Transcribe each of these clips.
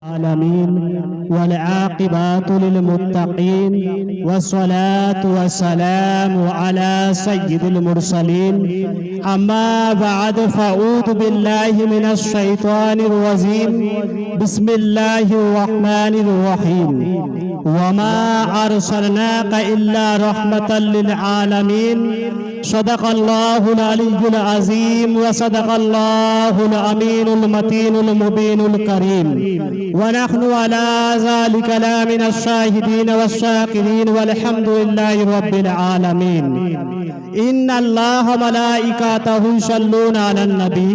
العالمين والعاقبة للمتقين والصلاة والسلام على سيد المرسلين أما بعد فأعوذ بالله من الشيطان الرجيم بسم الله الرحمن الرحيم وما أرسلناك إلا رحمة للعالمين صدق الله العلي العظيم وصدق الله الأمين المتين المبين الكريم ونحن على ذلك لا من الشاهدين والشاكرين والحمد لله رب العالمين إن الله ملائكته يصلون على النبي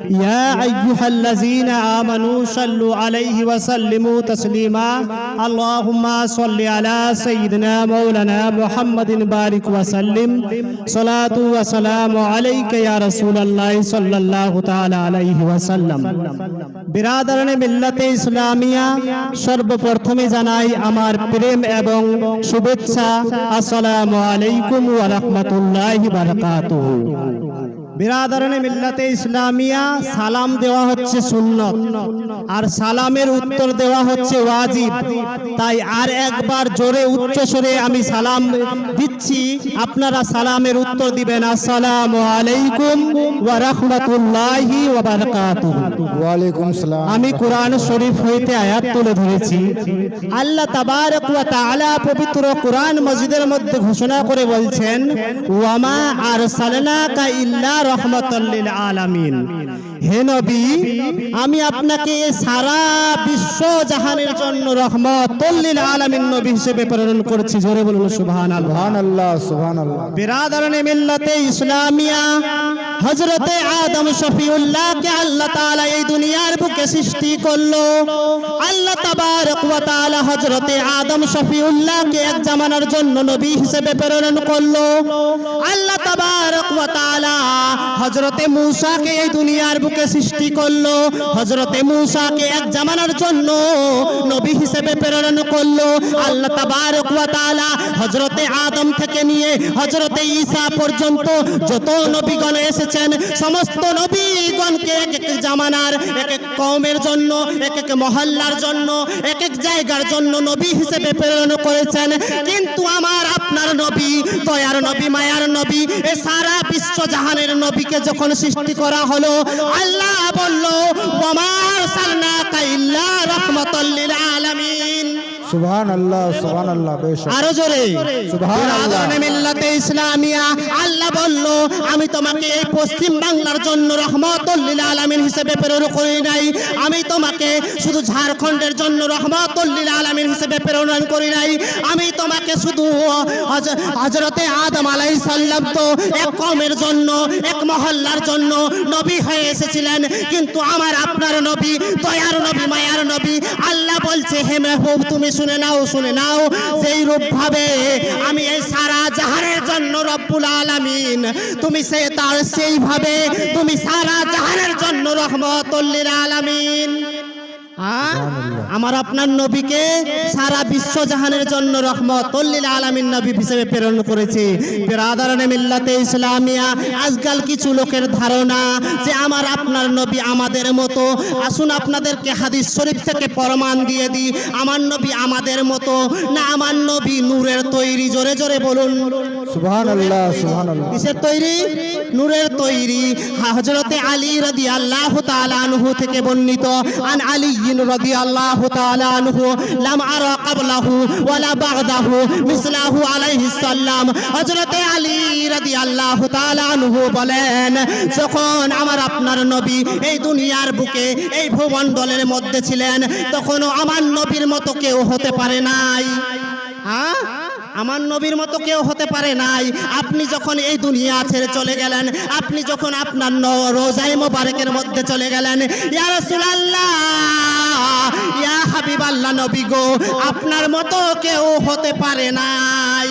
يا أيها الذين آمنوا صلوا عليه وسلموا تسليما اللهم صل على سيدنا مولانا محمد بارك وسلم صلاة وسلام عليك يا رسول الله صلى الله تعالى عليه وسلم बिरादराने मिल्लते इस्लामिया सर्वप्रथमे জানাই আমার প্রেম এবং শুভেচ্ছা আসসালামু আলাইকুম ওয়া রাহমাতুল্লাহি ওয়া বারাকাতুহু बिरादराने मिल्लते इस्लामिया সালাম দেওয়া হচ্ছে সুন্নত আর সালামের উত্তর দেওয়া হচ্ছে ওয়াজিব তাই আর একবার জোরে উচ্চ স্বরে আমি সালাম দিচ্ছি আপনারা সালামের উত্তর দিবেন আসসালামু আলাইকুম ওয়া রাহমাতুল্লাহি ওয়া বারাকাতুহু ওয়া আলাইকুম সালাম। আমি কোরআন শরীফ হইতে আয়াত তুলে ধরেছি। আল্লাহ তাবারক ওয়া তাআলা পবিত্র কোরআন মজিদের মধ্যে ঘোষণা করে বলছেন ওয়ামা আরসালনাকা ইল্লা রাহমাতাল লিল আলামিন। হে নবী আমি আপনাকে সারা বিশ্ব জাহানের জন্য রহমাতুল লিল আলামিন নবী হিসেবে প্রেরণ করেছি। জোরে বলুন সুবহানাল্লাহ সুবহানাল্লাহ সুবহানাল্লাহ। বিরাদরানে মিল্লাতে ইসলামিয়া হযরতে আদম শফিউল্লাহ কে আল্লাহ তাআলা এই দুনিয়ার বুকে সৃষ্টি করলো। আল্লাহ তাবারক ওয়া তাআলা হযরতে আদম শফিউল্লাহ কে এক জামানার জন্য নবী হিসেবে প্রেরণ করলো। আল্লাহ তাবারক ওয়া তাআলা হযরতে মূসা কে এই দুনিয়ার বুকে সৃষ্টি করলো। হযরতে মূসা কে এক জামানার জন্য নবী হিসেবে প্রেরণ করলো। আল্লাহ তাবারক ওয়া তাআলা হযরতে আদম থেকে নিয়ে হযরতে ঈসা পর্যন্ত যত নবীগণ এসেছেন সমস্ত নবীগণকে এক এক জামানার এক এক কওমের জন্য এক এক মহল্লার জন্য এক এক জায়গার জন্য নবী হিসেবে প্রেরণ করেছেন। কিন্তু আমার আপনার নবী দয়ার নবী মায়ার নবী এ সারা বিশ্ব জাহানের নবীকে যখন সৃষ্টি করা হলো আল্লাহ বলল ওয়ামা আরসালনাকা ইল্লা রাহমাতাল লিল আলামিন। সুবহানাল্লাহ সুবহানাল্লাহ। বেশক আরো জোরে সুবহানাল্লাহ। মিল্লাতে ইসলামিয়া আল্লাহ বলল আমি তোমাকে এই পশ্চিম বাংলার জন্য রহমাতুল লিল আলামিন হিসেবে প্রেরণ করি নাই। আমি তোমাকে শুধু ঝাড়খণ্ডের জন্য রহমাতুল লিল আলামিন হিসেবে প্রেরণ করি নাই। আমি তোমাকে শুধু হযরতে আদম আলাইহিস সালাম তো এক কওমের জন্য এক মহল্লার জন্য নবী হয়ে এসেছিলেন। কিন্তু আমার আপনার নবী দয়ার নবী মায়ার নবী আল্লাহ বলছে হে মেহবুব তুমি শুনে নাও যেই রূপ ভাবে আমি এই সারা জাহানের জন্য রব্বুল আলামিন তুমি সেইভাবে তুমি সারা জাহানের জন্য রহমাতুল লিল আলামিন। আমার আপনার নবীকে সারা বিশ্ব জাহানের জন্য রহমাতুল লিল আলামিন নবী হিসেবে প্রেরণ করেছে। বিরাদরানে মিল্লাতে ইসলামিয়া আজকাল কিছু লোকের ধারণা যে আমার আপনার নবী আমাদের মতো। আসুন আপনাদেরকে হাদিস শরীফ থেকে প্রমাণ দিয়ে দিই আমার নবী আমাদের মতো না। আমার নবী নূরের তৈরি। জোরে জোরে বলুন সুবহানাল্লাহ সুবহানাল্লাহ। কিসের তৈরি? নূরের তৈরি। হযরতে আলী রাদিয়াল্লাহু তাআলা আনহু থেকে বর্ণিত আন আলী রাদিয়াল্লাহু তাআলা আনহু লাম আরা ক্বাবলাহু ওয়ালা বা'দাহু মিসলাহু আলাইহিস সালাম। হযরতে আলী রাদিয়াল্লাহু তাআলা আনহু বলেন যখন আমার আপনার নবী এই দুনিয়ার বুকে এই ভূমণ্ডলের মধ্যে ছিলেন তখনও আমার নবীর মতো কেউ হতে পারে নাই। আমার নবীর মতো কেউ হতে পারে নাই। আপনি যখন এই দুনিয়া ছেড়ে চলে গেলেন আপনি যখন আপনার রোজায়ে মোবারকের মধ্যে চলে গেলেন ইয়া রাসূলুল্লাহ ইয়া হাবিবাল্লাহ নবী গো আপনার মতো কেউ হতে পারে নাই।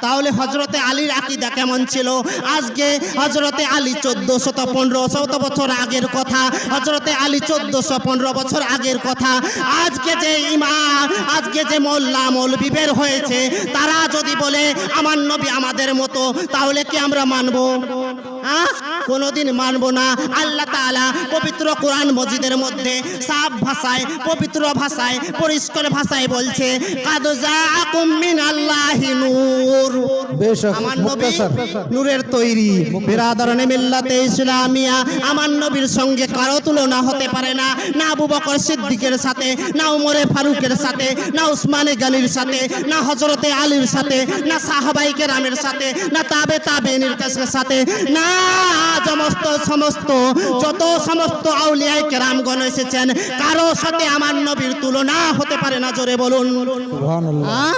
তাহলে হযরতে আলীর আকীদা কেমন ছিল? আজকে হযরতে আলী 1415 বছর আগের কথা। হযরতে আলী 1415 বছর আগের কথা। আজকে যে ইমাম আজকে যে মোল্লা মৌলবি বের হয়েছে তারা যদি বলে আমার নবী আমাদের মতো তাহলে কি আমরা মানবো? কোনোদিন মানবো না। আল্লাহ তাআলা পবিত্র কোরআন মজিদের মধ্যে সাফ ভাষায়, পবিত্র ভাষায়, পরিষ্কার ভাষায় বলছে, কাদ জাআকুম মিনাল্লাহি নূর। বেশক আমার নবী মুক্তাসার নূরের তৈরি। বিরাদরানে মিল্লাতে ইসলামিয়া, আমার নবীর সঙ্গে কারো তুলনা হতে পারে না। না আবু বকর সিদ্দিকের সাথে, না উমরে ফারুকের সাথে, না উসমানে গনির সাথে, না হযরতে আলীর সাথে, না সাহাবায়ে কেরামের সাথে, না তাবেঈনের সাথে, না সমস্ত যত সমস্ত আউলিয়ায়ে কেরামগণ এসেছেন, কারো সাথে আমার নবীর তুলনা হতে পারে না। জোরে বলুন সুবহানাল্লাহ।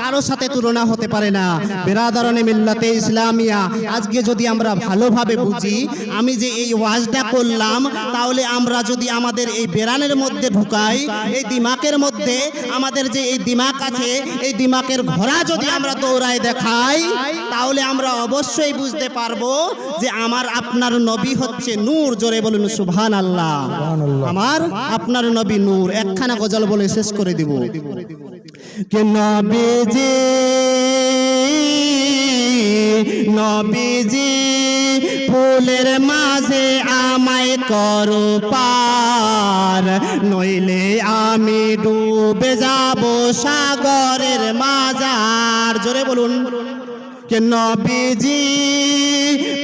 কারো সাথে তুলনা হতে পারে না। বিরাদরানে মিল্লাতে ইসলামিয়া, আজকে যদি আমরা ভালোভাবে বুঝি, আমি যে এই ওয়াজটা করলাম, তাহলে আমরা যদি আমাদের এই বেরানের মধ্যে ঢুকাই, এই দিমাকের মধ্যে আমাদের যে এই দিমাক আছে, এই দিমাকের ঘোড়া যদি আমরা দৌড়ায় দেখাই, তাহলে আমরা অবশ্যই বুঝতে পারবো যে আমার আপনার নবী হচ্ছে নূর। জোরে বলুন সুবহানাল্লাহ। সুবহানাল্লাহ। আমার আপনার নবী নূর। একখানা গজল বলে শেষ করে দিব। কে নবীজি, নবীজি ফুলের মাঝে আমায় করো পার, নইলে আমি ডুবে যাব সাগরের মাঝার। জোরে বলুন। কে নবীজি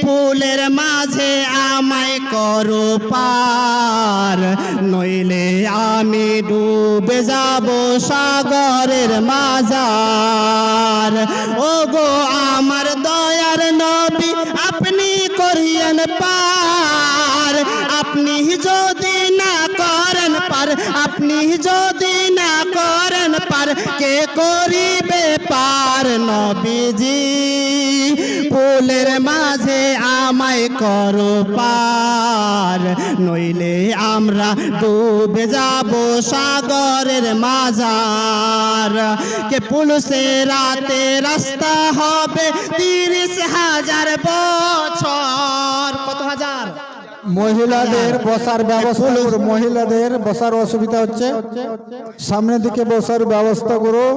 ফুলের মাঝে আমায় করো পার, নইলে আমি ডুবে যাব সাগরের মাঝার। ও গো আমার দয়ার নবী, আপনি করিয়েন পার। আপনি যদি না করেন পার, আপনি যদি না করেন পার, কে করিবে পার? নবীজি ফুলের মাঝে আমায় করো পার, নইলে আমরা ডুবে যাব সাগরের মাঝার। কে পুলসে রাতে রাস্তা হবে 30,000 বছর। কত হাজার? মহিলাদের বসার ব্যবস্থা, মহিলাদের বসার অসুবিধা হচ্ছে, সামনের দিকে বসার ব্যবস্থা করো।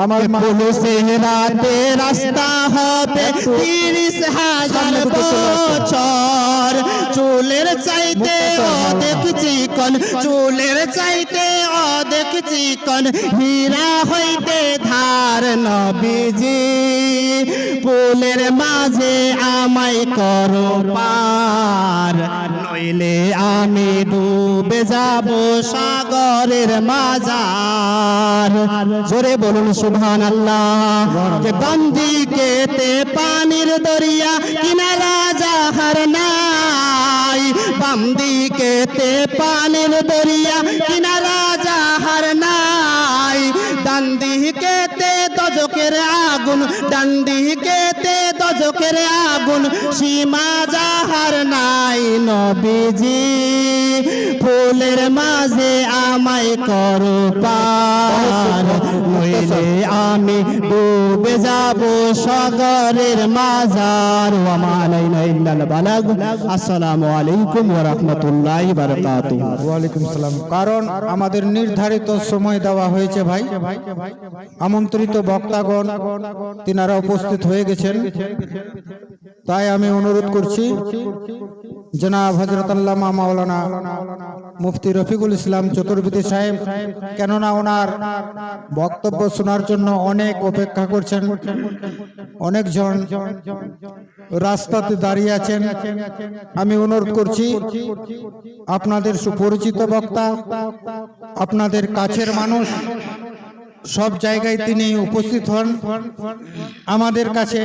আমার পুলসে রাতে রাস্তা হবে 30,000 বছর। চুলের চাইতে অধিক চিকন, চুলের চাইতে অধিক চিকন, হীরা হইতে ধার। নবীজি ফুলের মাঝে আমায় করো পার, নইলে আমি ডুবে যাব সাগরের মাঝার। জোরে বলুন সুবহানাল্লাহ। যে বন্দি কেতে পানির দরিয়া, কিনারা যাহার নাই। বন্দি কেতে পানির দরিয়া, কিনারা যাহার নাই। ডান্ডি কেতে দজকের আগুন, ডান্ডি কেতে দজকের আগুন, সীমা যাহার নাই। নবীজি ফুলের মাঝে আমায় করো পার, নইলে আমি ডুবে যাব সাগরের মাঝার। ওয়া মা আলাইনা ইল্লাল বালাগ। আসসালামু আলাইকুম ওয়া রাহমাতুল্লাহি ওয়া বারাকাতুহু। ওয়ালাইকুম সালাম। কারণ আমাদের নির্ধারিত সময় দেওয়া হয়েছে ভাই, আমন্ত্রিত বক্তাগণ তিনারা উপস্থিত হয়ে গেছেন, তাই আমি অনুরোধ করছি জনাব হযরত আল্লামা মাওলানা মুফতি রফিকুল ইসলাম চতুর্বেদী সাহেব, কেননা ওনার বক্তব্য শোনার জন্য অনেক অপেক্ষা করছেন, অনেকজন রাস্তাতে দাঁড়িয়ে আছেন। আমি অনুরোধ করছি, আপনাদের সুপরিচিত বক্তা, আপনাদের কাছের মানুষ, সব জায়গায় তিনি উপস্থিত হন আমাদের কাছে,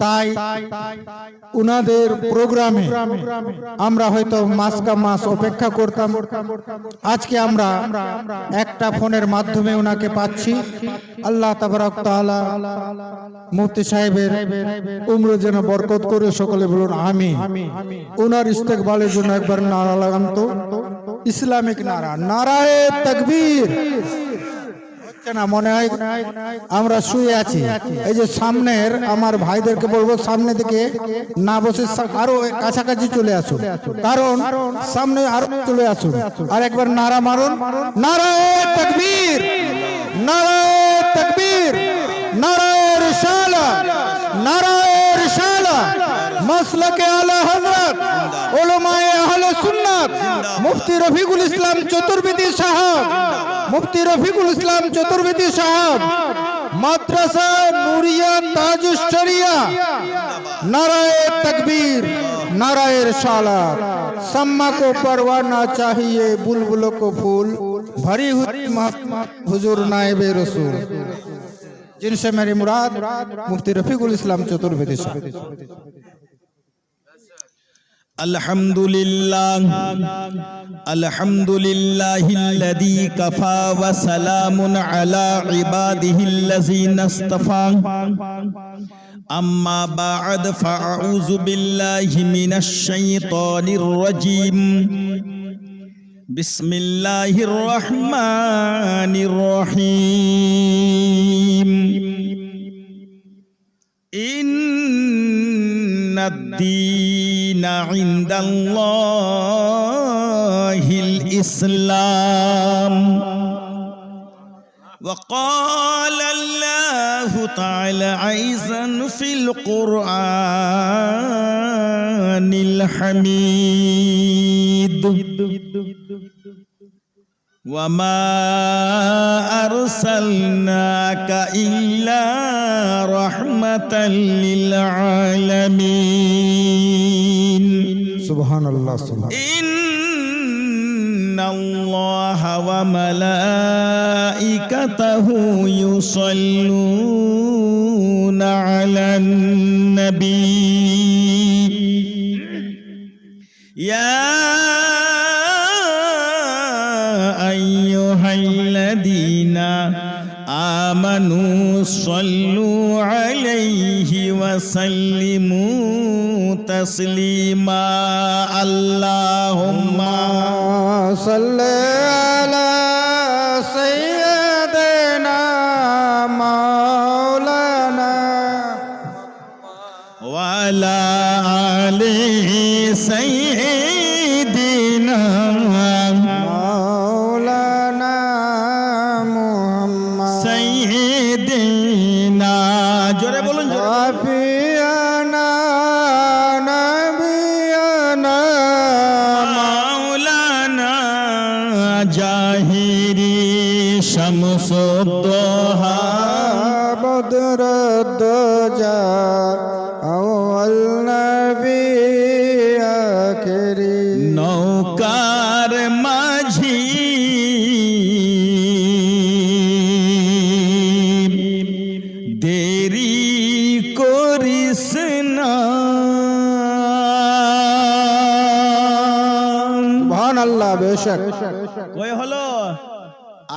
তাই উনাদের প্রোগ্রামে আমরা হয়তো মাস কা মাস অপেক্ষা করতাম। আজকে আমরা একটা ফোনের মাধ্যমে উনাকে পাচ্ছি। আল্লাহ তাবারক তাআলা মুফতি সাহেবের উমর যেন বরকত করে, সকলে বলুন আমিন। উনার ইস্তেকবালের জন্য একবার নারা লাগান তো, ইসলামিক নারা, নারায়ে তাকবীর। না মনে হয় আমরা শুয়ে আছি। এই যে সামনের আমার ভাইদেরকে বলবো, সামনে দিকে না বসে আরো কাছাকাছি চলে আসুন, কারণ সামনে আরো চলে আসুন। আর একবার নারা মারুন, নারায়ে তাকবীর, নারায়ে তাকবীর, নারায়ে রিসালাত, নারায়ে রিসালাত, মাসলাকে আলা হযরত উলামায়ে আহলে সুন্নাত মুফতি রফিকুল ইসলাম চতুর্বেদী সাহেব, মুফতি রফিকুল ইসলাম চতুর্বেদী সাহেব, মাদ্রাসা নূরিয়া তাজুশ শরিয়া, नाराए तकबीर नाराए रिसालत। सम्मा को परवाना चाहिए बुलबुलों को फूल, भरी हुई महक हुजूर नायबे रसूल, जिनसे मेरी मुराद मुफ्ती रफीकुल इस्लाम चतुर्वेदी साहब। अल्हम्दुलिल्लाह अल्हम्दुलिल्लाहिल्लज़ी कफ़ा व सलामुन अला इबादिहिल्लज़ीना इस्तफ़ा। अम्मा बाद फ़अऊज़ु बिल्लाहि मिनश शैतानिर रजीम। बिस्मिल्लाहिर रहमानिर रहीम। इन्नद्दीना इंदल्लाहिल इस्लाम। वक़ाल अल्लाहु तआला ऐज़न फ़िल क़ुरआनिल हमीद। वमा अर्सलनाका इल्ला रहमतल लिल आलमीन। सुभानअल्लाह सुभान। इन्नल्लाह व मलाइकतहु युसल्लूना अलन नबी। या अय्युहल्लज़ीना आमनू सल्लू अलैहि वसल्लिमू तस्लीमा। अल्लाहुम्मा सल्ले अला सय्यदिना मौलाना वाला आले सय्यदिना मौलाना मुहम्मद सय्यदिना। जोरे बोलुन जोरे। आफियाना नबियाना मौलाना जाहिरी शम्सुद्दोहा बदरुद्दोजा अव्वल नबी आखिरी। नौकार माझी देरी करिस ना। সুবহানাল্লাহ বেশক। ওই হলো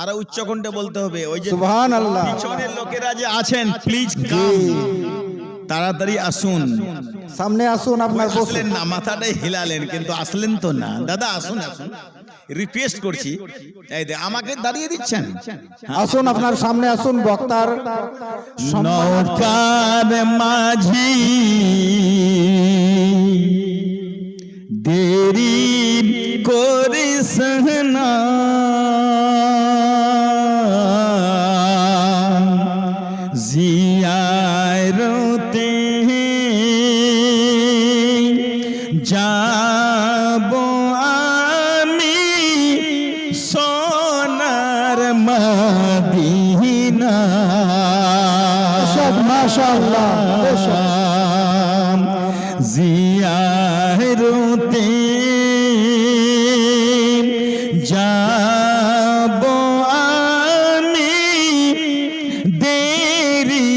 আরো উচ্চ কণ্ঠে বলতে হবে। ওই যে সুবহানাল্লাহ। পিছনের লোকেরা যে আছেন প্লিজ কাম, তাড়াতাড়ি আসুন। সামনে আসুন, আপনার বসুন। আসলেন না, মাথাটাই হিলালেন কিন্তু আসলেন তো না। দাদা আসুন আসুন, রিকোয়েস্ট করছি। এই যে আমাকে দাঁড়িয়ে দিচ্ছেন। আসুন, আপনার সামনে আসুন। বক্তার নৌকার মাঝি দেরি করিস না। জিয়ারতে যাব আমি সোনার মদিনা। মাশাআল্লাহ জিয়ারতে যাব আমি দেরি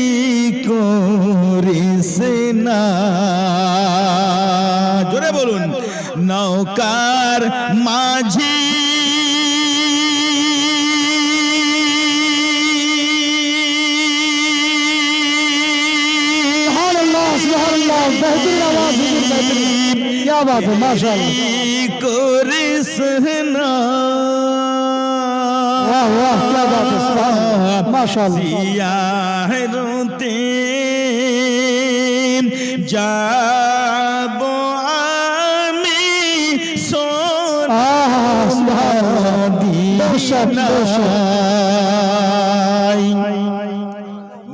করিস না। জোরে বলুন। নৌকার মাঝি बेहतरीन आवाज, बेहतरीन, क्या बात है, माशाअल्लाह। करिस ना। वाह वाह, क्या बात है, सुभान अल्लाह, माशाअल्लाह। जियारते যাব আমি সোনার মদিনা।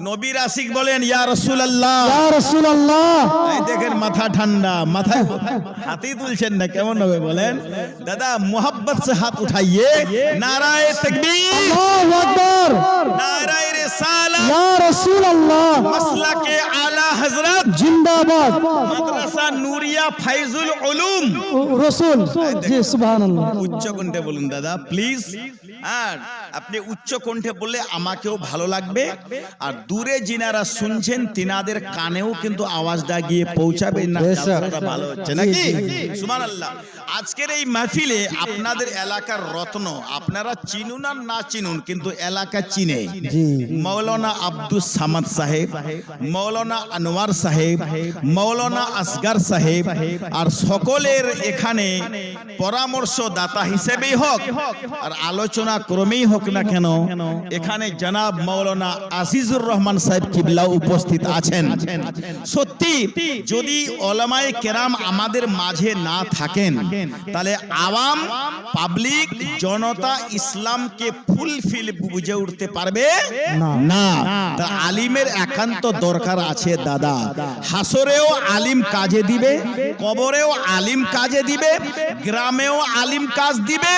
নবীর আশিক বলেন ইয়া রাসূলুল্লাহ। ইয়া রাসূলুল্লাহ। এই দেখেন মাথা ঠান্ডা, মাথায় হাতই তুলছেন না, কেমন হবে বলেন? দাদা মোহব্বত से हाथ उठाइए, नाराए तकबीर, আল্লাহু আকবার। नाराए रिसालत, ইয়া রাসূলুল্লাহ। मसला के आला हजरत, জিন্দাবাদ। মাদ্রাসা নুরিয়া ফাইজুল উলুম। রাসূল। জি সুবহানাল্লাহ। উচ্চ কণ্ঠে বলুন দাদা প্লিজ। আর আপনি উচ্চ কণ্ঠে বললে আমাকেও ভালো লাগবে, আর দূরে যিনারা শুনছেন তিনাদের কানেও কিন্তু আওয়াজটা গিয়ে পৌঁছাবে না। জালসাটা ভালো হচ্ছে নাকি? সুবহানাল্লাহ। আজকের এই মাহফিলে আপনাদের এলাকার রত্ন, আপনারা চিনুন আর না চিনুন কিন্তু এলাকা চিনে। জি। মৌলানা আব্দুস সামাদ সাহেব, মৌলানা আনোয়ার সাহেব, মৌলানা আসগার সাহেব, আর সকলের এখানে পরামর্শদাতা হিসেবেই হোক আর আলোচনা ক্রমেই হোক না কেন, এখানে জনাব মৌলানা আজিজুর রহমান সাহেব কিবলা উপস্থিত আছেন। সত্যি যদি ওলামায়ে কেরাম আমাদের মাঝে না থাকেন তাহলে আওয়াম পাবলিক জনতা ইসলামকে ফুলফিল বুঝে উঠতে পারবে না। তা আলিমের একান্ত দরকার আছে দাদা। হাসরেও আলিম কাজে দিবে, কবরেও আলিম কাজে দিবে, গ্রামেও আলিম কাজ দিবে,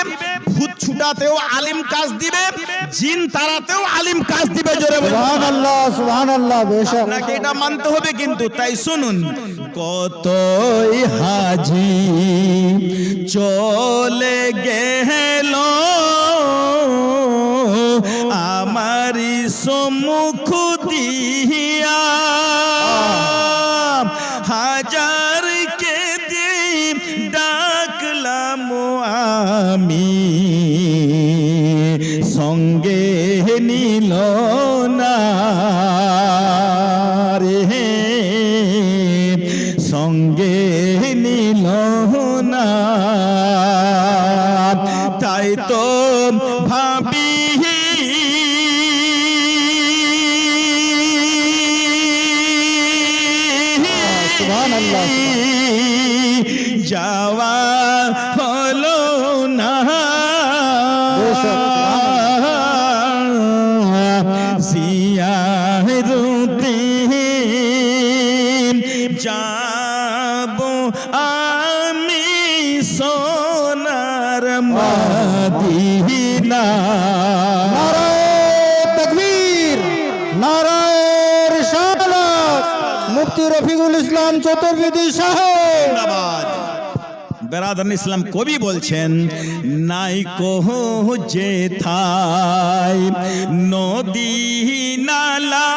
ভূত ছুটাতেও আলিম কাজ দিবে, জিন তাড়াতেও আলিম কাজ দিবে। জোরে বলুন সুবহানাল্লাহ সুবহানাল্লাহ। বেশক আপনাকে এটা মানতে হবে কিন্তু। তাই শুনুন, কতই হাজি চলে গেল আমারি সম্মুখ দিয়া, হাজার কে দিন ডাকলাম আমি, সঙ্গে নিল না রে, সঙ্গে নিল না। তাই তো ভাবি সুবহানাল্লাহ। যাওয়া হলো না, জিয়ারতে যাব আমি সোনার মদিনা। নারায়ে তাকবীর, নারায়ে রিসালাত। মুফতি রফিকুল ইসলাম চতুর্বেদী সাহেব। ধন্যবাদ। বেরাদান ইসলাম কবি বলছেন, নাই কো যে থাই নদী নালা,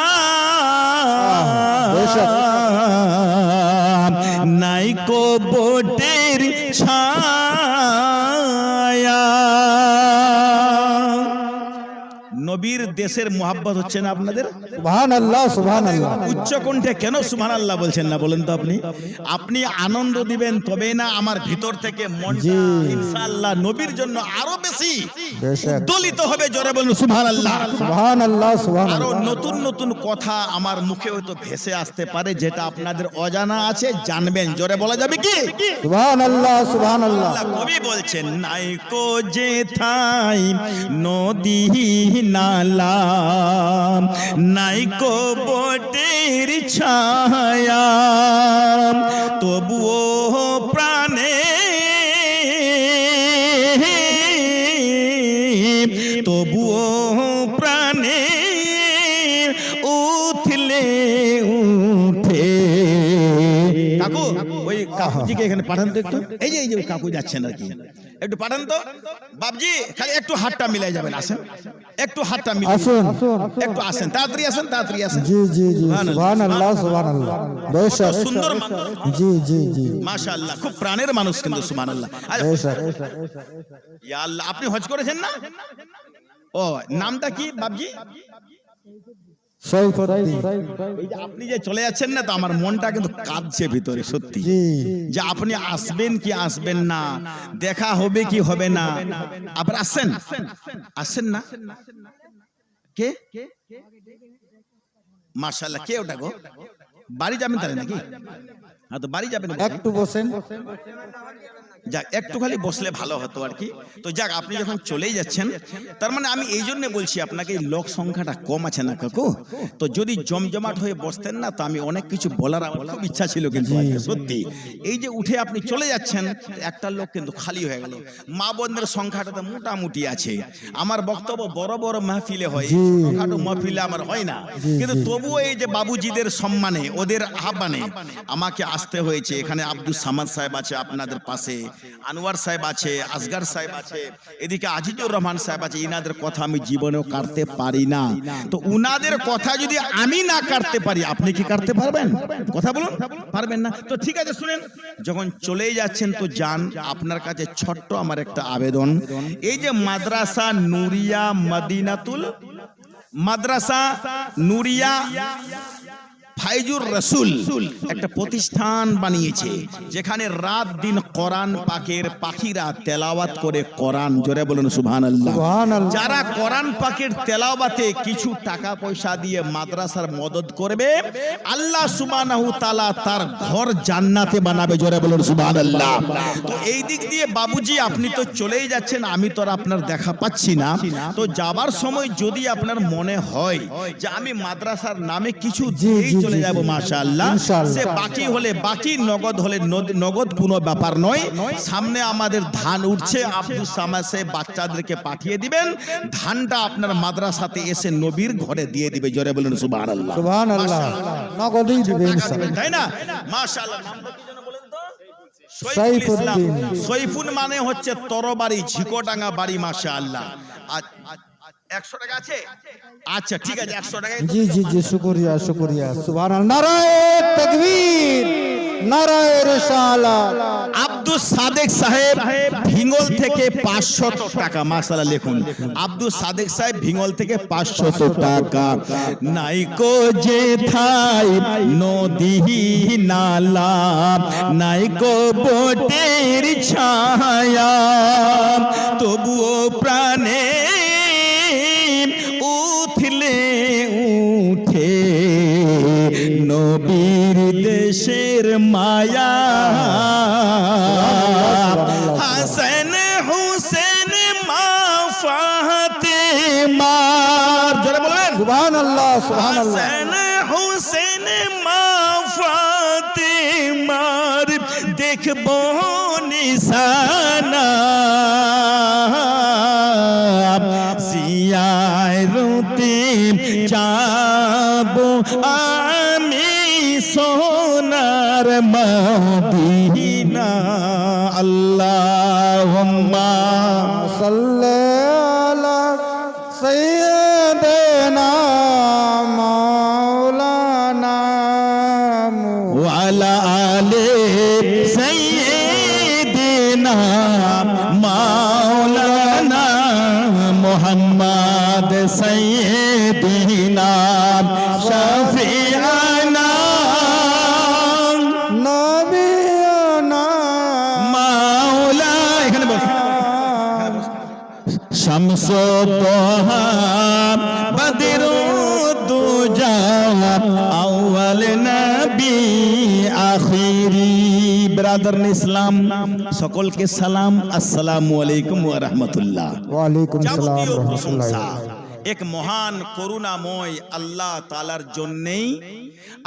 নাই কো বোটের ছায়া। নবীর দেশের মোহাব্বত হচ্ছে না আপনাদের? সুবহানাল্লাহ সুবহানাল্লাহ। উচ্চ কণ্ঠে কেন সুবহানাল্লাহ বলছেন না বলেন তো? আপনি আনন্দ দিবেন তবে না আমার ভিতর থেকে মনটা ইনশাআল্লাহ নবীর জন্য আরো বেশি উদ্দোলিত হবে। জোরে বলুন সুবহানাল্লাহ সুবহানাল্লাহ আরো সুবহানাল্লাহ। নতুন নতুন কথা আমার মুখে হয়তো ভেসে আসতে পারে যেটা আপনাদের অজানা আছে, জানবেন। জোরে বলা যাবে কি? সুবহানাল্লাহ সুবহানাল্লাহ। আল্লাহ কবি বলছেন, নাই কো যে থাই নদী নালা, নাই কো বটের ছায়া, তবুও প্রাণে, তবুও প্রাণে উঠলে উঠে। কাকু ওই কাকুজিকে এখানে পাঠান তো একটু। এই যে ওই কাকু যাচ্ছেন আর কি, একটু পাঠান তো। বাবজি খালি একটু হাতটা মিলাই যাবেন, আসেন একটু হাতটা মিলাই আসুন একটু আসেন, তাড়াতাড়ি আসেন, তাড়াতাড়ি আসেন। জি জি জি। সুবহানাল্লাহ সুবহানাল্লাহ। বেশক। সুন্দর মানুষ, জি জি জি। মাশাআল্লাহ, খুব প্রাণের মানুষ কিন্তু। সুবহানাল্লাহ। বেশক। ইয়া আল্লাহ, আপনি হজ করেছেন না? ও নামটা কি বাবজি? সৈফুদ্দিন। এই যে আপনি যে চলে যাচ্ছেন না, তো আমার মনটা কিন্তু কাঁদছে ভিতরে সত্যি, জি। যে আপনি আসবেন কি আসবেন না, দেখা হবে কি হবে না। আবার আসেন, আসেন না? কে? মাশাআল্লাহ। কে ওটা গো? বাড়ি যাবেন তাহলে নাকি? হ্যাঁ তো বাড়ি যাবেন। একটু বসেন। যাক একটু খালি বসলে ভালো হতো আর কি। তো যাক আপনি যখন চলেই যাচ্ছেন, তার মানে আমি এই জন্য বলছি আপনাকে এই লোক সংখ্যাটা কম আছে না কাকু, তো যদি জমজমাট হয়ে বসতেন না তো আমি অনেক কিছু বলার আমার খুব ইচ্ছা ছিল, কিন্তু আজকে সত্যি এই যে উঠে আপনি চলে যাচ্ছেন একটা লোক কিন্তু খালি হয়ে গেল। মা বোনদের সংখ্যাটা তো মোটামুটি আছে। আমার বক্তব্য বড় বড় মাহফিলে হয়, ছোটখাটো মাহফিলে আমার হয় না, কিন্তু তবুও এই যে বাবুজিদের সম্মানে ওদের আহ্বানে আমাকে আসতে হয়েছে। এখানে আব্দুস সামাদ সাহেব আছে আপনাদের পাশে, আনোয়ার সাহেব আছে, আসগার সাহেব আছে, এদিকে আজিজুর রহমান সাহেব আছে। ইনাদের কথা আমি জীবনেও কাটতে পারি না, তো উনাদের কথা যদি আমি না কাটতে পারি আপনি কি কাটতে পারবেন? কথা বলুন, পারবেন না। তো ঠিক আছে শুনেন, যখন চলেই যাচ্ছেন তো যান, আপনার কাছে ছোট্ট আমার একটা আবেদন, এই যে মাদ্রাসা নুরিয়া মদিনাতুল মাদ্রাসা নুরিয়া ফাইজুর রসুল একটা প্রতিষ্ঠান বানিয়েছে, যেখানে রাত দিন কোরআন পাকের পাখিরা তেলাওয়াত করে কোরআন, জোরে বলুন সুবহানাল্লাহ। যারা কোরআন পাকের তেলাওয়াতে কিছু টাকা পয়সা দিয়ে মাদ্রাসার মদদ করবে, আল্লাহ সুবহানাহু তাআলা তার ঘর জান্নাতে বানাবে, জোরে বলুন সুবহানাল্লাহ। তো এই দিক দিয়ে বাবুজি আপনি তো চলেই যাচ্ছেন, আমি তো আর আপনার দেখা পাচ্ছি না, তো যাবার সময় যদি আপনার মনে হয় যে আমি মাদ্রাসার নামে কিছু দিয়েই চলে যাব, মাশাআল্লাহ, সে বাকি হলে বাকি, নগদ হলে নগদ, কোনো ব্যাপার নয়। সামনে আমাদের ধান উঠছে, আব্দুস সামাদ সাহেব বাচ্চাদেরকে পাঠিয়ে দিবেন, ধানটা আপনার মাদ্রাসাতে এসে নবীর ঘরে দিয়ে দিবে, জোরে বলুন সুবহানাল্লাহ। সুবহানাল্লাহ, নগদই দিবে ইনশাআল্লাহ, তাই না? মাশাআল্লাহ। নামটা কি যেন বলেন তো? সাইফুদ্দিন। সৈফুন মানে হচ্ছে তরবারি, ঝিকোডাঙ্গা বাড়ি, মাশাআল্লাহ। 100 টাকা আছে? আচ্ছা ঠিক আছে, 100 টাকা। জি জি জি, শুকরিয়া শুকরিয়া, সুবহানাল্লাহ, নারায়ে তাকবীর, নারায়ে রিসালাত। আব্দুস সাদেক সাহেব ভিঙ্গল থেকে 500 টাকা, মাশাআল্লাহ লিখুন, আব্দুস সাদেক সাহেব ভিঙ্গল থেকে 500 টাকা। নাইকো যে থাই নদী নালা, নাইকো বটের ছায়া, তবুও প্রাণে উঠলে উঠে নবীর দেশের মায়া। হাসান হুসেন মা ফাতেমা, জোরে বলেন সুবহানাল্লাহ, সুবহানাল্লাহ। হাসান হুসেন মা ফাতেমার দেখব নিশানা, জিয়ারতে যাব আমি সোনার মদিনা। আল্লাহুম্মা সাল্লি আলা সাইয়্যিদিনা মাওলানা ওয়ালা আলে সাইয়্যিদিনা মাওলানা মুহাম্মদ সাইয়্যিদিনা শাফিআনা নবিয়ানা মাওলা। এখানে বস, শামসু তোহা বদরু দুজা আউয়াল নবী আখিরি। ব্রাদার ইসলাম সকলকে সালাম, আসসালামু আলাইকুম ওয়া রাহমাতুল্লাহ। ওয়া আলাইকুম আসসালাম যাবতীয় ওয়া প্রশংসা রাহমাতুল্লাহ। এক মহান করুণাময় আল্লাহ তাআলার জন্যই,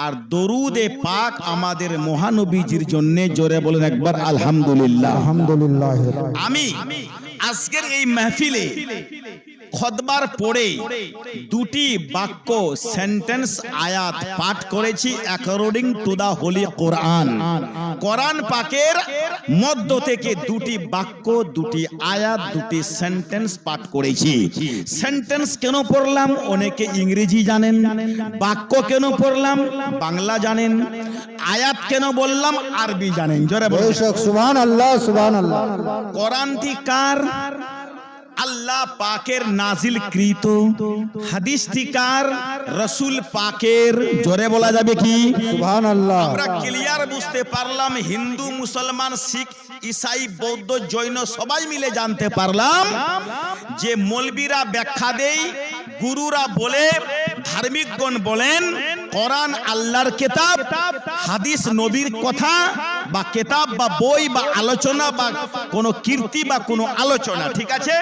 আর দরুদে পাক আমাদের মহানবীজির জন্য, জোরে বলেন একবার আলহামদুলিল্লাহ। আলহামদুলিল্লাহ। আমি আজকের এই মাহফিলে খুতবার পড়ে দুটি বাক্য, সেন্টেন্স, আয়াত পাঠ করেছি অ্যাকর্ডিং টু দা হোলি কোরআন। কোরআন পাকের মধ্য থেকে দুটি বাক্য, দুটি আয়াত, দুটি সেন্টেন্স পাঠ করেছি। সেন্টেন্স কেন পড়লাম? অনেকে ইংরেজি জানেন। বাক্য কেন পড়লাম? বাংলা জানেন। আয়াত কেন বললাম? আরবি জানেন। জোরে বলুন সুবহানাল্লাহ, সুবহানাল্লাহ। কোরআনটি কার? আল্লাহ পাকের নাজিল কৃত। হাদিসটি কার? রাসূল পাকের। জোরে বলা যাবে কি? সুবহানাল্লাহ। আমরা ক্লিয়ার বুঝতে পারলাম, হিন্দু, মুসলমান, শিখ, ঈসাই, বৌদ্ধ, জৈন সবাই মিলে জানতে পারলাম যে মৌলবীরা ব্যাখ্যা দেয়, গুরুরা বলে, ধার্মিকগণ বলেন কোরআন আল্লাহর কিতাব, হাদিস নবীর কথা বা কিতাব বা বই বা আলোচনা বা কোনো কীর্তি বা কোনো আলোচনা, ঠিক আছে।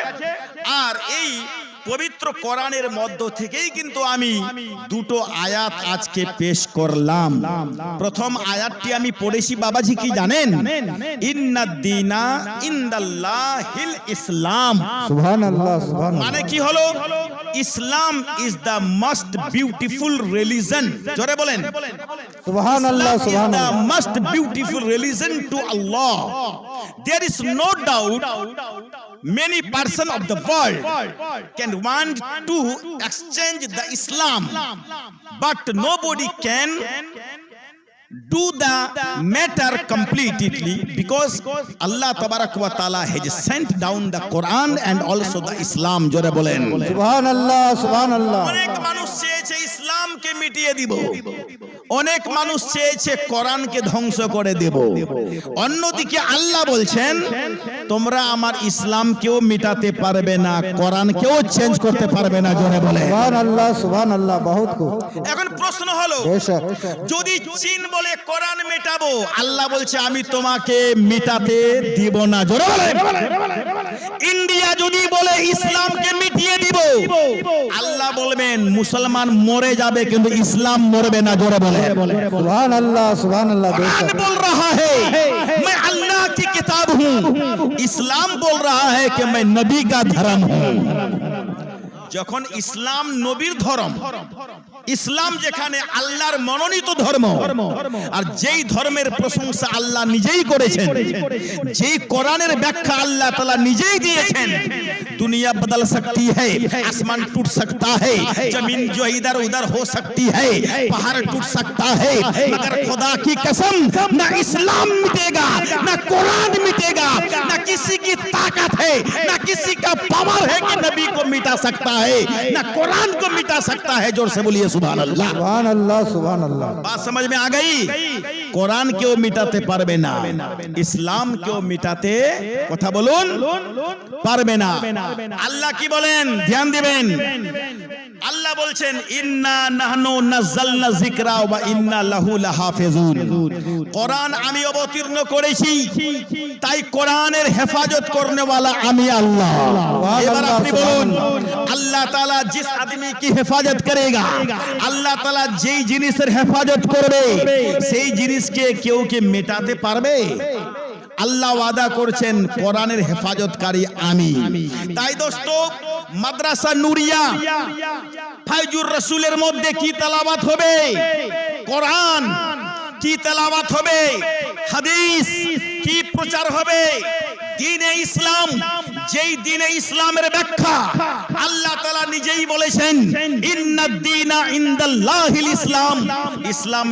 আর এই পবিত্র কোরআনের মধ্য থেকেই কিন্তু আমি দুটো আয়াত আজকে পেশ করলাম। প্রথম আয়াতটি আমি পড়েছি বাবাজি, কি জানেন? ইন্নাদ-দীনা ইনদাল্লাহিল ইসলাম। সুবহানাল্লাহ, সুবহানাল্লাহ। মানে কি হলো? Islam is the most beautiful religion. জোরে বলেন সুবহানাল্লাহ, Islam is the সুবহানাল্লাহ। most beautiful religion to Allah. There is no doubt many persons of the world can want to exchange the Islam, but nobody can do the matter completely, because Allah tabarak wa taala has sent down the Quran and also the Islam. জোরে বলেন সুবহানাল্লাহ, সুবহানাল্লাহ। অনেক মানুষ চেয়েছে ইসলামকে মিটিয়ে দিব, অনেক মানুষ চেয়েছে কোরআনকে ধ্বংস করে দেব। অন্যদিকে আল্লাহ বলছেন তোমরা আমার ইসলামকেও মিটাতে পারবে না, কোরআনকেও চেঞ্জ করতে পারবে না। জোরে বলে সুবহানাল্লাহ, সুবহানাল্লাহ। বহুত খুব। এখন প্রশ্ন হলো, বেশক। যদি চীন বলে কোরআন মেটাবো, আল্লাহ বলছে আমি তোমাকে মিটাতে দিব না। জোরে বলে ইন্ডিয়া যদি বলে ইসলামকে মিটিয়ে দিব, আল্লাহ বলবেন মুসলমান মরে যাবে কিন্তু ইসলাম মরবে না। জোরে বলে সুবহানাল্লাহ, সুবহানাল্লাহ। कुरान বেশক। बोल रहा है मैं अल्लाह की किताब हूँ, इस्लाम बोल रहा है कि मैं नबी का धर्म हूँ। যখন ইসলাম নবীর ধর্ম, ইসলাম যেখানে আল্লাহর মনোনীত ধর্ম, আর যেই ধর্মের প্রশংসা আল্লাহ নিজেই করেছেন, যেই কোরআনের ব্যাখ্যা আল্লাহ তাআলা নিজেই দিয়েছেন, दुनिया बदल सकती है, आसमान टूट सकता है, जमीन जो इधर उधर हो सकती है, पहाड़ टूट सकता है, मगर खुदा की कसम ना इस्लाम मिटेगा, ना कुरान मिटेगा, ना किसी की ताकत है, ना किसी का पावर है कि नबी को मिटा सकता है, ना कुरान को मिटा सकता है। जोर से बोलिए सुभान अल्लाह। সুবহানাল্লাহ, সুবহানাল্লাহ। बात समझ में आ गई? কোরআন কেউ মিটাতে পারবে না, ইসলাম কেউ মিটাতে কথা বলুন পারবে না। আল্লাহ কি বলেন ধ্যান দিবেন। আল্লাহ বলছেন ইন্না নাহনু নাযালনা যিকরা ওয়া ইন্না লাহু লাহাফিজুন। কোরআন আমি অবতীর্ণ করেছি, তাই কোরআনের হেফাজত করনেওয়ালা আমি আল্লাহ। এবার আপনি বলুন আল্লাহ তাআলা जिस आदमी की হেফাজত করেগা, আল্লাহ তাআলা যেই জিনিসের হেফাজত করবে সেই জিনিসকে কেউ কি মেটাতে পারবে? আল্লাহ ওয়াদা করছেন কোরআনের হেফাজতকারী আমি। তাই দোস্ত, মাদ্রাসা নুরিয়া ফাইজুর রাসূলের মধ্যে কি তেলাওয়াত হবে? কোরআন। কি তেলাওয়াত হবে? হাদিস। কি প্রচার হবে? দ্বীনে ইসলাম। যেই দ্বীনে ইসলামের ব্যাখ্যা আল্লাহ তাআলা নিজেই বলেছেন ইন্নাদ-দীনা ইনদাল্লাহিল ইসলাম, ইসলাম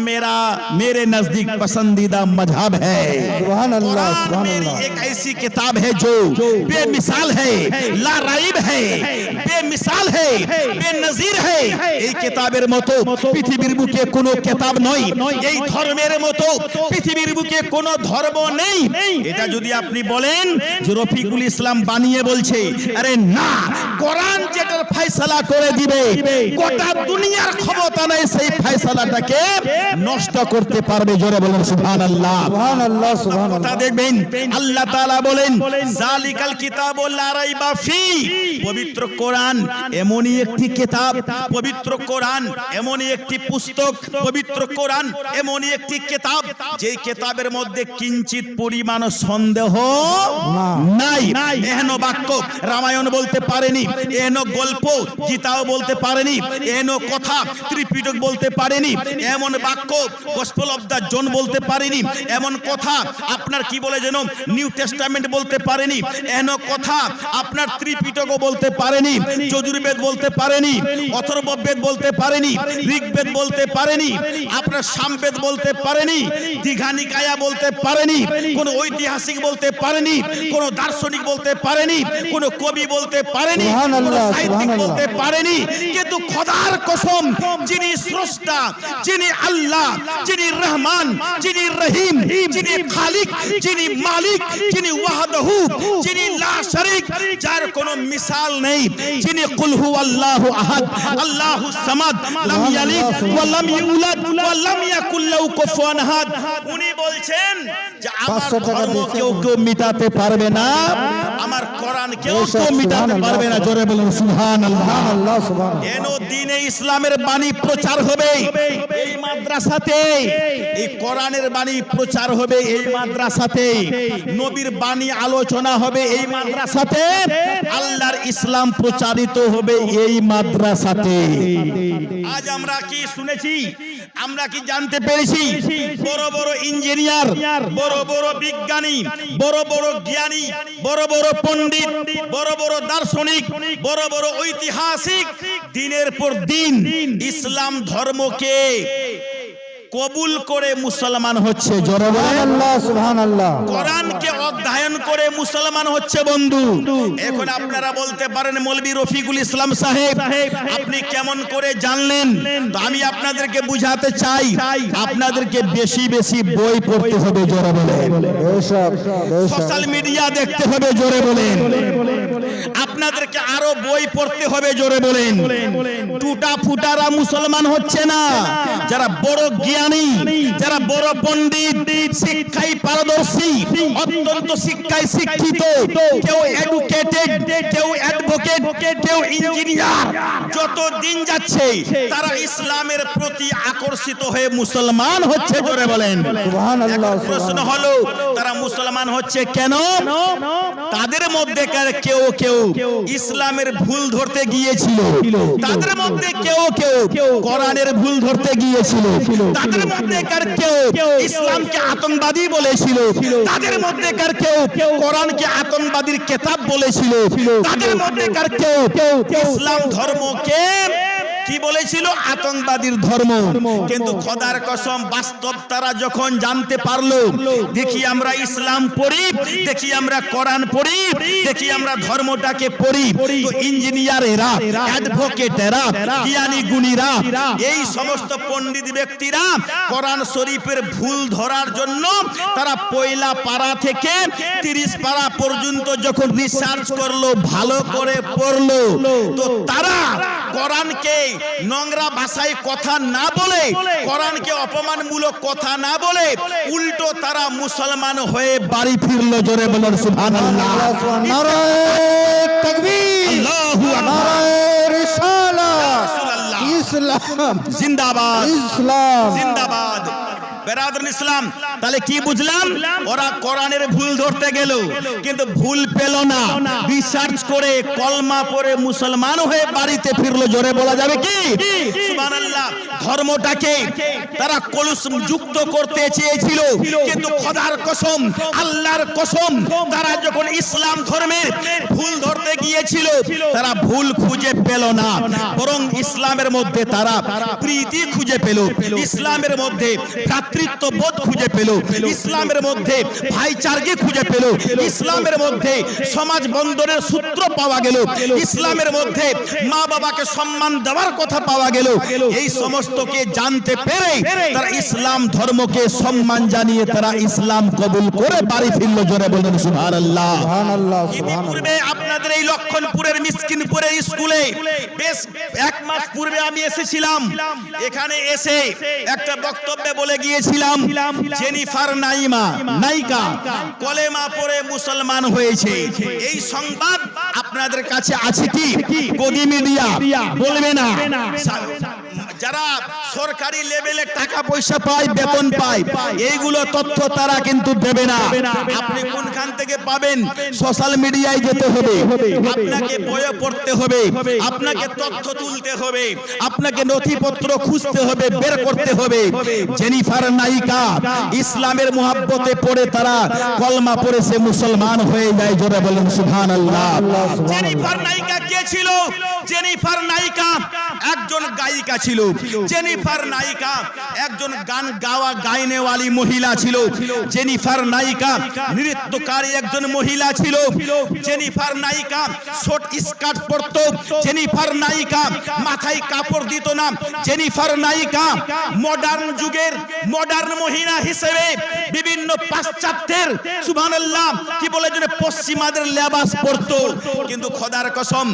मेरे नजदीक पसंदीदा मजहब है। সুবহানাল্লাহ, कुरान मेरी সুবহানাল্লাহ। एक ऐसी किताब है जो बेमिसाल है, ला राइब है, बेमिसाल है, बेनजीर है। এই কিতাবের মতো পৃথিবীর বুকে কোনো কিতাব নয়, এই ধর্মের মতো পৃথিবীর বুকে কোনো ধর্ম নেই। এটা যদি আপনি বলেন যে রফিকুল ইসলাম বানিয়ে বলছে, আরে না, কোরআন যেটার ফয়সালা করে দিবে, গোটা দুনিয়ার ক্ষমতা নেই সেই ফয়সালাটাকে নষ্ট করতে পারবে। জোরে বলেন সুবহানাল্লাহ। সুবহানাল্লাহ, সুবহানাল্লাহ। কথা দেখবেন আল্লাহ তাআলা বলেন জালিকাল কিতাবু লা রাইবা ফি। পবিত্র কোরআন এমনই একটি কিতাব, পবিত্র কোরআন এমনই একটি পুস্তক, পবিত্র কোরআন এমনই একটি কিতাব যেই কিতাবের মধ্যে কিঞ্চিত পরিমাণ সন্দেহ নাই। এহেন বাক্য রামায়ণ বলতে পারেনি, এহেন গল্প গীতাও বলতে পারেনি, এহেন কথা ত্রিপিটক বলতে পারেনি, এমন বাক্য গসপেল অফ দা জন বলতে পারেনি, এমন কথা আপনার কি বলে যেন নিউ টেস্টামেন্ট বলতে পারেনি, এহেন কথা আপনার ত্রিপিটকও বলতে পারেনি, যজুর্বেদ বলতে পারেনি, অথর্ববেদ বলতে পারেনি, ঋগ্বেদ বলতে পারেনি, আপনার সামবেদ বলতে পারেনি, দীঘানিকায়া বলতে পারেনি, কোন ঐতিহাসিক বলতে পারেনি, কোন দার্শনিক বলতে পারেনি, কোন কবি বলতে পারেনি, কোন সুবহানাল্লাহ, সাহিত্যিক সুবহানাল্লাহ। বলতে পারেনি। কিন্তু খোদার কসম, যিনি স্রষ্টা, যিনি আল্লাহ, যিনি রহমান, যিনি রহিম, যিনি খালিক, যিনি মালিক, যিনি ওয়াহদাহু, যিনি লা শারীক, যার কোনো মিসাল নেই, যিনি কুল হুয়াল্লাহু আহাদ, আল্লাহুস সামাদ লাম ইয়ালিদ ওয়া লাম ইউলাদ ওয়া লাম ইয়াকুল লাহু কুফুয়ান আহাদ। উনি বলছেন যে আমার 500 টাকা ধর্ম দিয়েছে। কেউ মিটাতে পারবে না, আমার কোরআন কেউ মিটাতে পারবে না। জোরে বলুন সুবহানাল্লাহ। আল্লাহ সুবহানাল্লাহ। এনো দিনে ইসলামের বাণী প্রচার হবে এই মাদ্রাসাতে, এই কোরআনের বাণী প্রচার হবে এই মাদ্রাসাতে, নবীর বাণী আলোচনা হবে এই মাদ্রাসাতে, আল্লাহর ইসলাম প্রচারিত হবে এই মাদ্রাসাতে। আজ আমরা কি শুনেছি, আমরা কি জানতে পেরেছি, বড় বড় ইঞ্জিনিয়ার, বড় বড় বিজ্ঞানী, বড় বড় জ্ঞানী, বড় বড় পণ্ডিত, বড় বড় দার্শনিক, বড় বড় ঐতিহাসিক দিনের পর দিন ইসলাম ধর্মকে কবুল করে মুসলমান হচ্ছে। জোরে বলেন সুবহানাল্লাহ সুবহানাল্লাহ। কোরআনকে অধ্যয়ন করে মুসলমান হচ্ছে বন্ধু। এখন আপনারা বলতে পারেন মৌলভী রফিকুল ইসলাম সাহেব আপনি কেমন করে জানলেন? তো আমি আপনাদেরকে বুঝাতে চাই, আপনাদেরকে বেশি বেশি বই পড়তে হবে। জোরে বলেন বেশক বেশক। সোশ্যাল মিডিয়া দেখতে হবে। জোরে বলেন আপনাদেরকে আরো বই পড়তে হবে। জোরে বলেন টুটা ফুটারা মুসলমান হচ্ছে না, যারা বড় জ্ঞানী, যারা বড় পণ্ডিত, শিক্ষায় পারদর্শী, অত্যন্ত শিক্ষায় শিক্ষিত, কেউ এডুকেটেড, কেউ অ্যাডভোকেট, কেউ ইঞ্জিনিয়ার, যত দিন যাচ্ছে তারা ইসলামের প্রতি আকর্ষিত হয়ে মুসলমান হচ্ছে। জোরে বলেন সুবহানাল্লাহ এখন প্রশ্ন হলো তারা মুসলমান হচ্ছে কেন? তাদের মধ্যে কেউ কেউ ইসলামের ভুল ধরতে গিয়েছিল, তাদের মধ্যে কেউ কেউ কোরআনের ভুল ধরতে গিয়েছিল, তাদের মধ্যে কেউ ইসলামকে আতঙ্কবাদী বলেছিল, তাদের মধ্যে কেউ কোরআনকে আতঙ্কবাদীর কিতাব বলেছিল, তাদের মধ্যে কেউ ইসলাম ধর্মকে কি বলেছিল? আতঙ্কবাদীর ধর্ম। কিন্তু খোদার কসম বাস্তব তারা যখন জানতে পারলো, দেখি আমরা ইসলাম পড়ি, দেখি আমরা কোরআন পড়ি, দেখি আমরা ধর্মটাকে পড়ি, তো ইঞ্জিনিয়ারেরা, অ্যাডভোকেটেরা, জ্ঞানী গুণীরা, এই সমস্ত পণ্ডিত ব্যক্তিরা কোরআন শরীফের ভুল ধরার জন্য তারা পয়লা পারা থেকে 30 পারা পর্যন্ত যখন রিসার্চ করলো, ভালো করে পড়লো, তো তারা কোরআনকে নোংরা ভাষায় কথা না বলে, কোরআনকে অপমানমূলক কথা না বলে, উল্টো তারা মুসলমান হয়ে বাড়ি ফিরলো। জোরে বলুন সুবহানাল্লাহ। নারায়ে তাকবীর, আল্লাহু আকবার। নারায়ে রিসালাত, রাসূলুল্লাহ ইসলাম জিন্দাবাদ, ইসলাম জিন্দাবাদ। বেরাদর ইসলাম, তাহলে কি বুঝলাম? ওরা কোরআনের ভুল ধরতে গেল, কিন্তু ভুল পেল না, রিসার্চ করে কলমা পড়ে মুসলমান হয়ে বাড়িতে ফিরলো। জোরে বলা যাবে কি সুবহানাল্লাহ। ধর্মটাকে তারা কলুষ যুক্ত করতে চেয়েছিল, কিন্তু খোদার কসম, আল্লাহর কসম, তারা যখন ইসলাম ধর্মের ভুল ধরতে গিয়েছিল তারা ভুল খুঁজে পেল না, বরং ইসলামের মধ্যে তারা প্রীতি খুঁজে পেল, ইসলামের মধ্যে ভ্রাতৃত্ববোধ খুঁজে পেল, ইসলামের মধ্যে ভাইচারকে খুঁজে পেল, ইসলামের মধ্যে সমাজ বন্ধনের সূত্র পাওয়া গেল, ইসলামের মধ্যে মা বাবাকে সম্মান দেওয়ার কথা পাওয়া গেল। এই সমস্তকে জানতে পেরে তারা ইসলাম ধর্মকে সম্মান জানিয়ে তারা ইসলাম কবুল করে বাড়ি ফিরল। জোরে বলুন সুবহানাল্লাহ। সুবহানাল্লাহ ইতিপূর্বে আপনাদের এই লক্ষণপুরের মিসকিনপুরের স্কুলে বেশ 1 মাস পূর্বে আমি এসেছিলাম। এখানে এসে একটা বক্তব্যে বলে গিয়েছিলাম জেনিফার নাইকা কলেমা পড়ে মুসলমান হয়েছে। এই সংবাদ আপনাদের কাছে আছে কি? গদি মিডিয়া বলবে না। যারা সরকারি লেভেলে টাকা পয়সা পায়, বেতন পায়, এইগুলো তথ্য তারা কিন্তু দেবে না। আপনি কোনখান থেকে পাবেন? সোশ্যাল মিডিয়ায় যেতে হবে, আপনাকে বইয়ে পড়তে হবে, আপনাকে তথ্য তুলতে হবে, আপনাকে নথিপত্র খুঁজতে হবে, বের করতে হবে। জেনিফার নাইকা ইসলামের মুহাব্বতে পড়ে তারা কলমা পড়ে সে মুসলমান হয়ে যায়। জোরে বলেন সুবহানাল্লাহ। জেনিফার নাইকা কে ছিল? জেনিফার নাইকা একজন গায়িকা ছিল। জেনিফার নায়িকা একজন গান গাওয়া গাইনেওয়ালি মহিলা ছিল। জেনিফার নায়িকা নৃত্যকারী একজন মহিলা ছিল। জেনিফার নায়িকা শর্ট স্কার্ট পরতো। জেনিফার নায়িকা মাথায় কাপড় দিত না। জেনিফার নায়িকা মডার্ন যুগের মডার্ন মহিলা হিসেবে বিভিন্ন পাশ্চাত্যের সুবহানাল্লাহ কি বলে যে পশ্চিমাদের লেবাস পরতো। কিন্তু খোদার কসম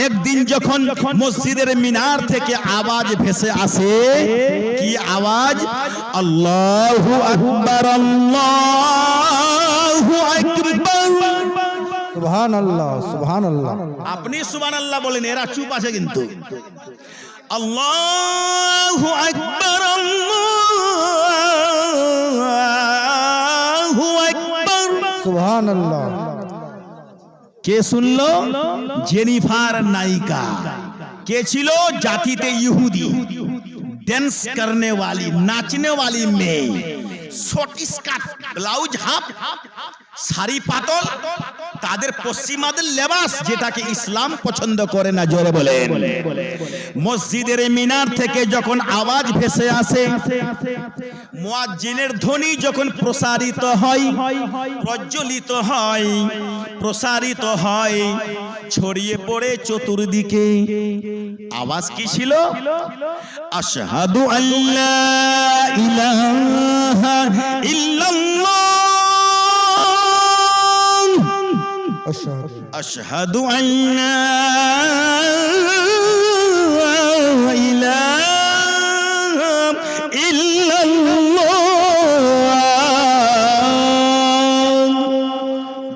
একদিন যখন মসজিদের মিনার থেকে আওয়াজ ভেসে আসে, কি আওয়াজ? আল্লাহু আকবার, আল্লাহু আকবার। সুবহানাল্লাহ, সুবহানাল্লাহ। আপনি সুবহানাল্লাহ বলেন, এরা চুপ আছে কিন্তু। আল্লাহু আকবার, আল্লাহু আকবার। সুবহানাল্লাহ। কে শুনলো? জেনিফার নায়িকা। কে ছিল? জাতিতে ইহুদি, ডান্স করনে वाली, নাচনে वाली মেয়ে, short skirt, blouse half, sari পাতল, তাদের পশ্চিমাদের লেবাস যেটাকে ইসলাম পছন্দ করে না। জোরে বলেন। মসজিদের মিনার থেকে যখন আওয়াজ ভেসে আসে, মুয়াজ্জিনের ধ্বনি যখন প্রসারিত হয়, প্রজ্বলিত হয়, প্রসারিত হয়, ছড়িয়ে পড়ে চতুর্দিকে, আওয়াজ কি ছিল? আশহাদু আল্লা ইলাহা ইল্লাল্লাহ, আশহাদু আল্লা ইলাহা ইল্লাল্লাহ।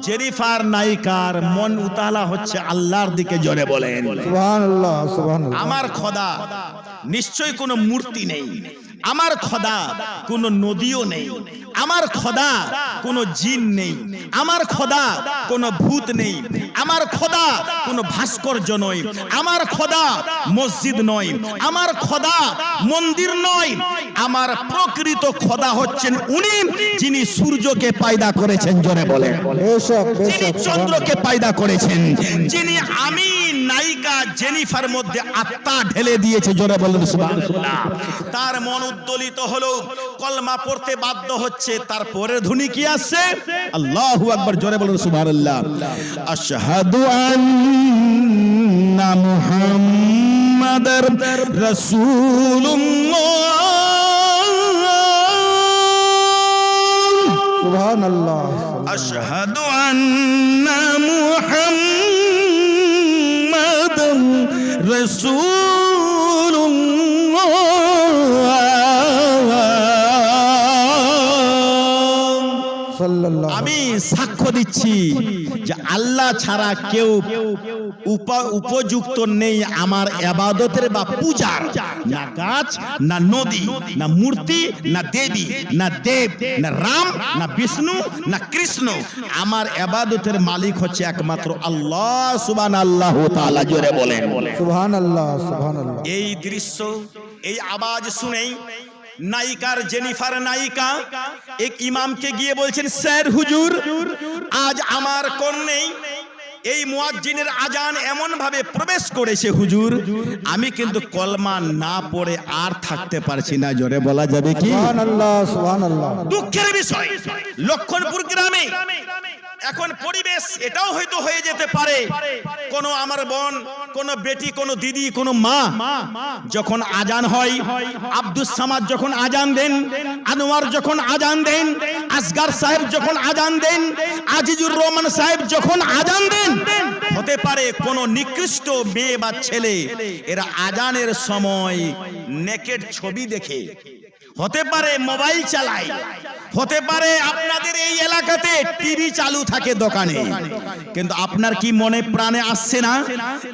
জেনিফার নায়িকার মন উতালা হচ্ছে আল্লাহর দিকে। জোরে বলেন সুবহানাল্লাহ, সুবহানাল্লাহ। আমার খোদা নিশ্চয়ই কোনো মূর্তি নেই, আমার খোদা কোনো নদীও নেই, আমার খোদা কোনো জিন নেই, আমার খোদা কোনো ভূত নেই, আমার খোদা কোনো ভাস্কর্য নয়, আমার খোদা মসজিদ নয়, আমার খোদা মন্দির নয়, আমার প্রকৃত খোদা হচ্ছেন উনি যিনি সূর্যকে পয়দা করেছেন। জোরে বলেন। বেশক, যিনি বেশক। চন্দ্রকে পয়দা করেছেন, যিনি আমি নায়িকা জেনিফার মধ্যে আত্মা ঢেলে দিয়েছে। জোরে বলেন সুবহানাল্লাহ। তার মন উদ্দোলিত হলো, কলমা পড়তে বাধ্য হচ্ছে। তারপরে ধ্বনি কি আসছে? আল্লাহু আকবার। জোরে বলেন সুবহানাল্লাহ। আশহাদু আন্না মুহাম্মাদার রাসূলুল্লাহ, সুবহানাল্লাহ। আশহাদু আন্না মুহাম্মাদার রাসূলুল্লাহ। সাল্লাল্লাহু। আমি সাক্ষ্য দিচ্ছি যে আল্লাহ ছাড়া কেউ উপযুক্ত নেই আমার ইবাদতের বা পূজার। না গাছ, না নদী, না মূর্তি, না দেবী, না দেব, না রাম, না বিষ্ণু, না কৃষ্ণ। আমার ইবাদতের মালিক হচ্ছে একমাত্র আল্লাহ সুবহানাল্লাহু তাআলা। জোরে বলেন সুবহানাল্লাহ, সুবহানাল্লাহ। এই দৃশ্য, এই আওয়াজ শুনেই নায়িকার জেনিফার নায়িকা এক ইমামকে গিয়ে বলছেন, স্যার হুজুর, আজ আমার কর্ণে এই মুয়াজ্জিনের আজান এমন ভাবে প্রবেশ করেছে হুজুর, আমি কিন্তু কলমা না পড়ে আর থাকতে পারছি না। জোরে বলা যাবে কি? সুবহানাল্লাহ, সুবহানাল্লাহ। দুঃখের বিষয়, লক্ষণপুর গ্রামে এখন পরিবেশ এটাও হয়তো হয়ে যেতে পারে, কোন আমার বোন, কোন বেটি, কোন দিদি, কোন মা যখন আজান হয়, আব্দুস সামাদ যখন আজান দেন, আনোয়ার যখন আজান দেন, আসগার সাহেব যখন আজান দেন, আজিজুর রহমান সাহেব যখন আজান দেন, হতে পারে কোন নিকৃষ্ট মেয়ে বা ছেলে এরা আজানের সময় নেকেড ছবি দেখে, হতে পারে মোবাইল চালায়, হতে পারে আপনাদের এই এলাকাতে টিভি চালু থাকে দোকানে। কিন্তু আপনার কি মনে প্রাণে আসছে না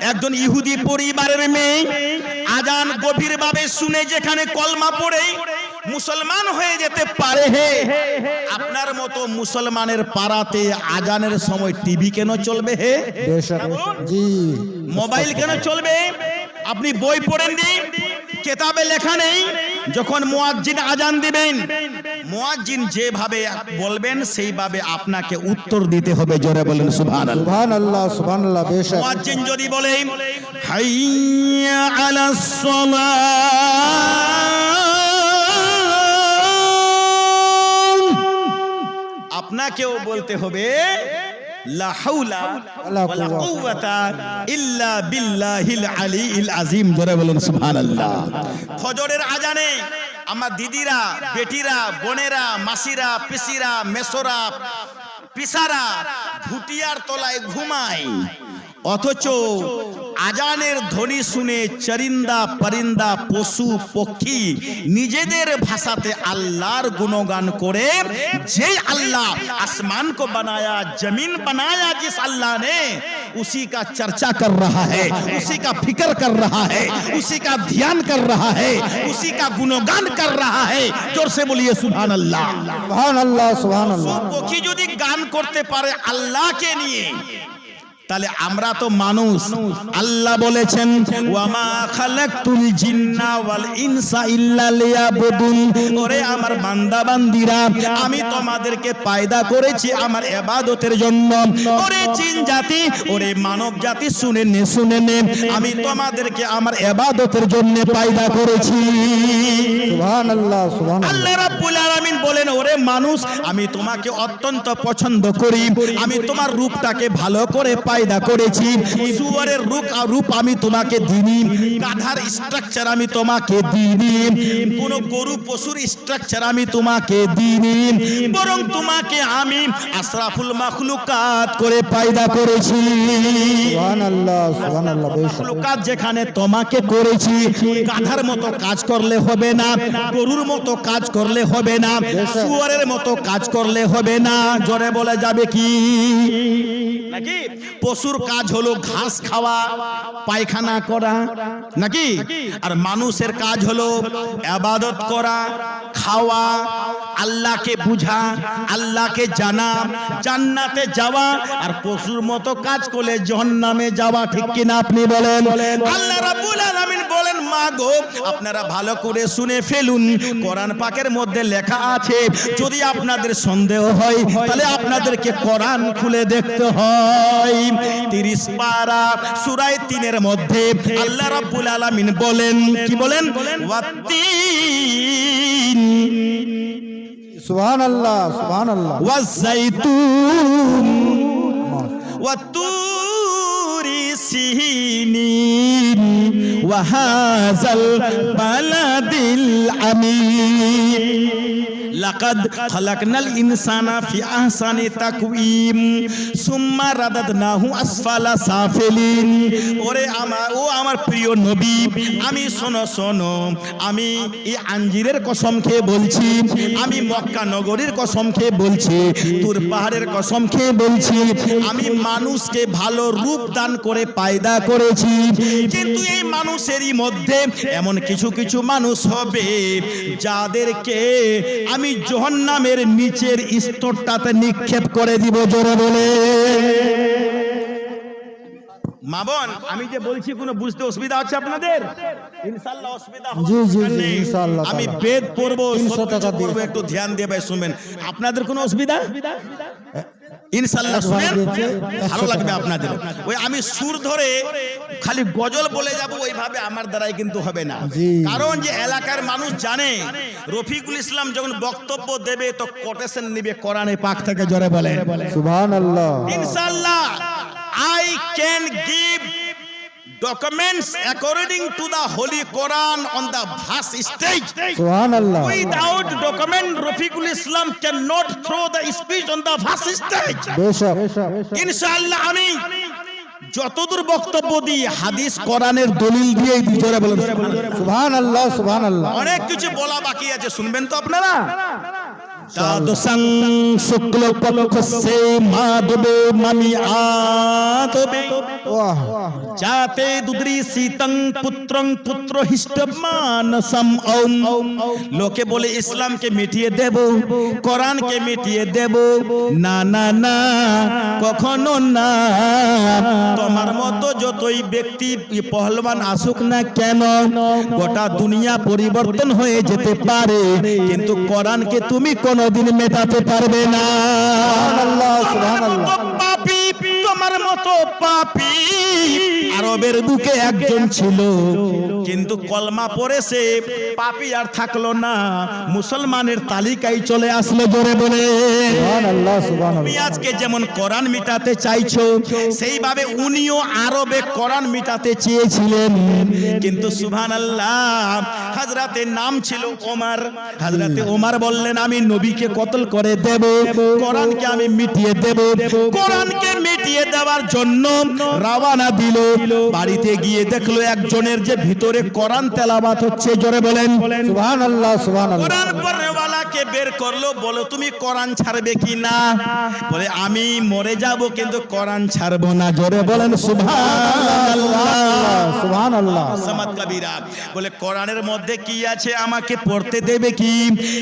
একজন ইহুদি পরিবারের মেয়ে আজান গভীরভাবে শুনে যেখানে কলমা পড়ে মুসলমান হয়ে যেতে পারে, হে আপনার মতো মুসলমানের পাড়াতে আজানের সময় টিভি কেন চলবে? হে বেশক, জি। মোবাইল কেন চলবে? আপনি বই পড়েননি, কেতাবে লেখা নেই, যখন মুয়াজ্জিন আজান দিবেন, মুয়াজ্জিন যেভাবে বলবেন সেইভাবে আপনাকে উত্তর দিতে হবে। জোরে বলেন সুবহানাল্লাহ। সুবহানাল্লাহ সুবহানাল্লাহ। বেশক মুয়াজ্জিন যদি বলে হাইয়া আলাস সালাহ, আপনাকেও বলতে হবে লা হাওলা ওয়ালা কুওয়াতা ইল্লা বিল্লাহিল আলিয়্যিল আযীম। জোরে বলেন সুবহানাল্লাহ। ফজরের আজানে আমার দিদিরা, বেটিরা, বোনেরা, মাসিরা, পিসিরা, মেসোরা, পিসারা ভুটিয়ার তলায় ঘুমায়, অথচ আজানের ধ্বনি শুনে চরিন্দা পরিন্দা পশু পক্ষী নিজেদের ভাষাতে আল্লাহর গুণগান করে, যে আল্লাহ आसमान को बनाया, जमीन बनाया, जिस अल्लाह ने उसी का चर्चा कर रहा है, उसी का फिक्र कर रहा है, उसी का ध्यान कर रहा है, उसी का गुणगान कर रहा है। जोर से बोलिए सुभान अल्लाह। সুবহানাল্লাহ সুবহানাল্লাহ। পক্ষী যদি গান করতে পারে আল্লাহকে নিয়ে, তাহলে আমরা তো মানুষ। আল্লাহ বলেছেন ওয়ামা খালাকতুল জিন্না ওয়াল ইনসা ইল্লা লিয়াবুদুন। ওরে আমার বান্দা বান্দিরা, আমি তোমাদেরকে পয়দা করেছি আমার ইবাদতের জন্য। ওরে জিন জাতি, ওরে মানব জাতি, শুনে নে, আমি তোমাদেরকে আমার ইবাদতের জন্য পয়দা করেছি। সুবহানাল্লাহ সুবহানাল্লাহ। আল্লাহ রাব্বুল আলামিন বলেন ওরে মানুষ, আমি তোমাকে অত্যন্ত পছন্দ করি, আমি তোমার রূপটাকে ভালো করে পয়দা করেছি। সুয়ারের রূপ আমি তোমাকে দিইনি, গাধার স্ট্রাকচার আমি তোমাকে দিইনি, কোন গরু পশুর স্ট্রাকচার আমি তোমাকে দিইনি, বরং তোমাকে আমি আশরাফুল মাখলুকাত করে পয়দা করেছি। সুবহানাল্লাহ সুবহানাল্লাহ। বেশক মাখলুকাত যেখানে তোমাকে করেছি, গাধার মতো কাজ করলে হবে না, গরুর মতো কাজ করলে হবে না, শুয়োরের মতো কাজ করলে হবে না। জোরে বলে যাবে কি নাকি? পশুর কাজ হলো ঘাস খাওয়া, পায়খানা করা, নাকি? আর মানুষের কাজ হলো ইবাদত করা, খাওয়া, আল্লাহকে বুঝা, আল্লাহকে জানা, জান্নাতে যাওয়া। আর পশুর মতো কাজ করলে জাহান্নামে যাওয়া। ঠিক কিনা আপনি বলেন? আল্লাহ রাব্বুল আলামিন বলেন মা গো, আপনারা ভালো করে শুনে ফেলুন, কোরআন পাকের মধ্যে লেখা আছে। যদি আপনাদের সন্দেহ হয় তাহলে আপনাদেরকে কোরআন খুলে দেখতে হয়। 30 পারা সূরা 3 মধ্যে আল্লাহ রাব্বুল আলামিন বলেন, কি বলেন? ওয়াত্তিন সুবহানাল্লাহ সুবহানাল্লাহ। ওয়াজাইতুন ওয়াতুরি সিনিন ওয়াহাযাল বালাদিল আমিন। লাকাদ খালাকনাল ইনসানা ফি আহসানি তাকওয়িম সুম্মা রাদাদনাহু আসফালা সাফিলিন। ওরে আমার প্রিয় নবী, আমি শোনো, আমি এই আঞ্জিরের কসম খেয়ে বলছি, আমি মক্কা নগরীর কসম খেয়ে বলছি, তুর পাহাড়ের কসম খেয়ে বলছি, আমি মানুষকে ভালো রূপ দান করে পয়দা করেছি। কিন্তু এই মানুষেরই মধ্যে এমন কিছু মানুষ হবে যাদেরকে আমি জাহান্নামের নিচের স্তরটাতে নিক্ষেপ করে দিব। জোরে বলে মা বোন, আমি যে বলছি কোনো বুঝতে অসুবিধা হচ্ছে আপনাদের? ইনশাআল্লাহ অসুবিধা হবে। জি জি জি ইনশাআল্লাহ। আমি বেদ পড়বো, 300 টাকা দিয়ে একটু ধ্যান দিয়ে ভাই শুনবেন। আপনাদের কোনো অসুবিধা? ইনশাআল্লাহ শুনেন, ভালো লাগবে আপনাদের। ওই আমি সুর ধরে খালি গজল বলে যাব ওইভাবে আমার দ্বারাই কিন্তু হবে না। কারণ যে এলাকার মানুষ জানে রফিকুল ইসলাম যখন বক্তব্য দেবে তো কোটেশন নিবে কোরআনে পাক থেকে। জোরে বলে সুবহানাল্লাহ। ইনশাআল্লাহ I can give documents according to the Holy Quran on the vast stage. সুবহানাল্লাহ। Without document, Rafiqul Islam cannot throw the speech on the vast stage. বেশক ইনশাআল্লাহ আমি যতদূর বক্তব্য দিই হাদিস কোরআনের দলিল দিয়েই দিই। জোরে বলেন সুবহানাল্লাহ সুবহানাল্লাহ। অনেক কিছু বলা বাকি আছে, শুনবেন তো আপনারা? দ্বাদশাং শুক্লপক্ষস্যে মাধবে মামি আদবে ওয়াহ যাতে দুদ্রি শীতং পুত্রং পুত্র হিষ্ট মানসম ওম। লোকে বলে ইসলামকে মিটিয়ে দেব, কোরআনকে মিটিয়ে দেব, না না না, কখনো না। তোমার মতো যতই ব্যক্তি পহলবান আসুক না কেন, গোটা দুনিয়া পরিবর্তন হয়ে যেতে পারে, কিন্তু কোরআনকে তুমি কোনোদিন মেটাতে পারবে না। সুবহানাল্লাহ, সুবহানাল্লাহ। পাপী, তোমার মতো পাপী আরবের বুকে একজন ছিল, কিন্তু কলমা পড়ে সে পাপী আর থাকলো না, মুসলমানের তালিকায় চলে আসলো। জোরে বলে সুবহানাল্লাহ, তুমি সুবহানাল্লাহ। আজকে যেমন কোরআন মিটাতে চাইছো, সেইভাবে উনিও আরবে কোরআন মিটাতে চেয়েছিলেন, কিন্তু সুবহানাল্লাহ, হযরতের নাম ছিল ওমর। হযরতে ওমর বললেন, আমি নবীকে কতল করে দেব, কোরআনকে আমি মিটিয়ে দেব। কোরআনকে মিটিয়ে দেওয়ার জন্য রওনা দিল। বাড়িতে গিয়ে দেখলো একজনের যে ভিতরে কোরআন তেলাওয়াত হচ্ছে। জোরে বলেন সুবহানাল্লাহ, সুবহানাল্লাহ। কোরআন পড়নেওয়ালাকে বের করলো, বলো তুমি কোরআন ছাড়বে কি না? বলে আমি মরে যাব, কিন্তু কোরআন ছাড়বো না। জোরে বলেন সুবহানাল্লাহ, সুবহানাল্লাহ। সামাদ কবিরা। বলে কোরআনের মধ্যে কি আছে আমাকে পড়তে দেবে কি?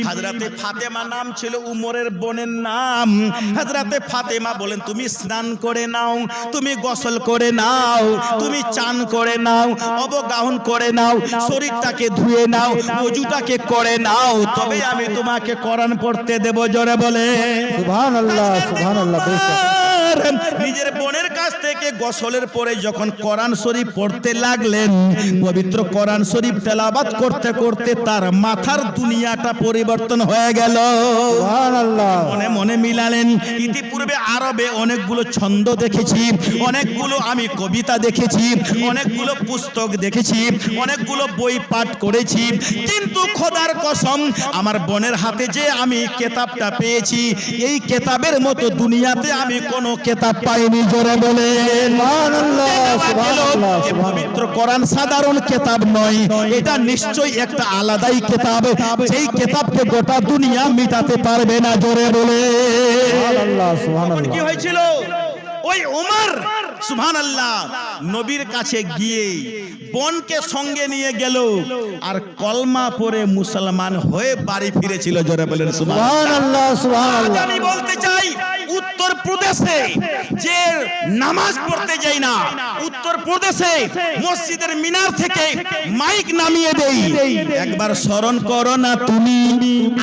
হযরতে ফাতেমা নাম ছিল উমরের বোনের নাম। হযরতে ফাতেমা বলেন, তুমি স্নান করে নাও, তুমি গোসল করে নাও, তুমি চান করে নাও, অবগাহন করে নাও, শরীরটাকে ধুয়ে নাও, ওযুটাকে করে নাও, তবে আমি তোমাকে কোরআন পড়তে দেব। জোরে বলে সুবহানাল্লাহ, সুবহানাল্লাহ। নিজের বোনের কাছ থেকে গোসলের পরে যখন কোরআন শরীফ পড়তে লাগলেন, পবিত্র কোরআন শরীফ তেলাওয়াত করতে করতে তার মাথার দুনিয়াটা পরিবর্তন হয়ে গেল। সুবহানাল্লাহ। মনে মনে মিলালেন, ইতিপূর্বে আরবে অনেকগুলো ছন্দ দেখেছি, অনেকগুলো আমি কবিতা দেখেছি, অনেকগুলো পুস্তক দেখেছি, অনেকগুলো বই পাঠ করেছি, কিন্তু খোদার কসম, আমার বোনের হাতে যে আমি কেতাবটা পেয়েছি, এই কেতাবের মতো দুনিয়াতে আমি কোনো কেতাব পাইনি। জোরে বলে সুবহানাল্লাহ, সুবহানাল্লাহ, এই পবিত্র কোরআন সাধারণ কেতাব নয়, এটা নিশ্চয়ই একটা আলাদাই কেতাব, যেই কেতাবকে গোটা দুনিয়া মিটাতে পারবে না। জোরে বলে সুবহানাল্লাহ, তখন কি সুবহানাল্লাহ। হয়েছিল? ওই ওমর সুবহানাল্লাহ নবীর কাছে গিয়ে বোনকে সঙ্গে নিয়ে গেল, আর কলমা পড়ে মুসলমান হয়ে বাড়ি ফিরেছিল। জোরে বলেন সুবহানাল্লাহ। সুবহানাল্লাহ, সুবহানাল্লাহ। আমি বলতে চাই, উত্তর প্রদেশে যে নামাজ পড়তে যাই না, উত্তর প্রদেশে মসজিদের মিনার থেকে মাইক নামিয়ে দেই, একবার স্মরণ করো না তুমি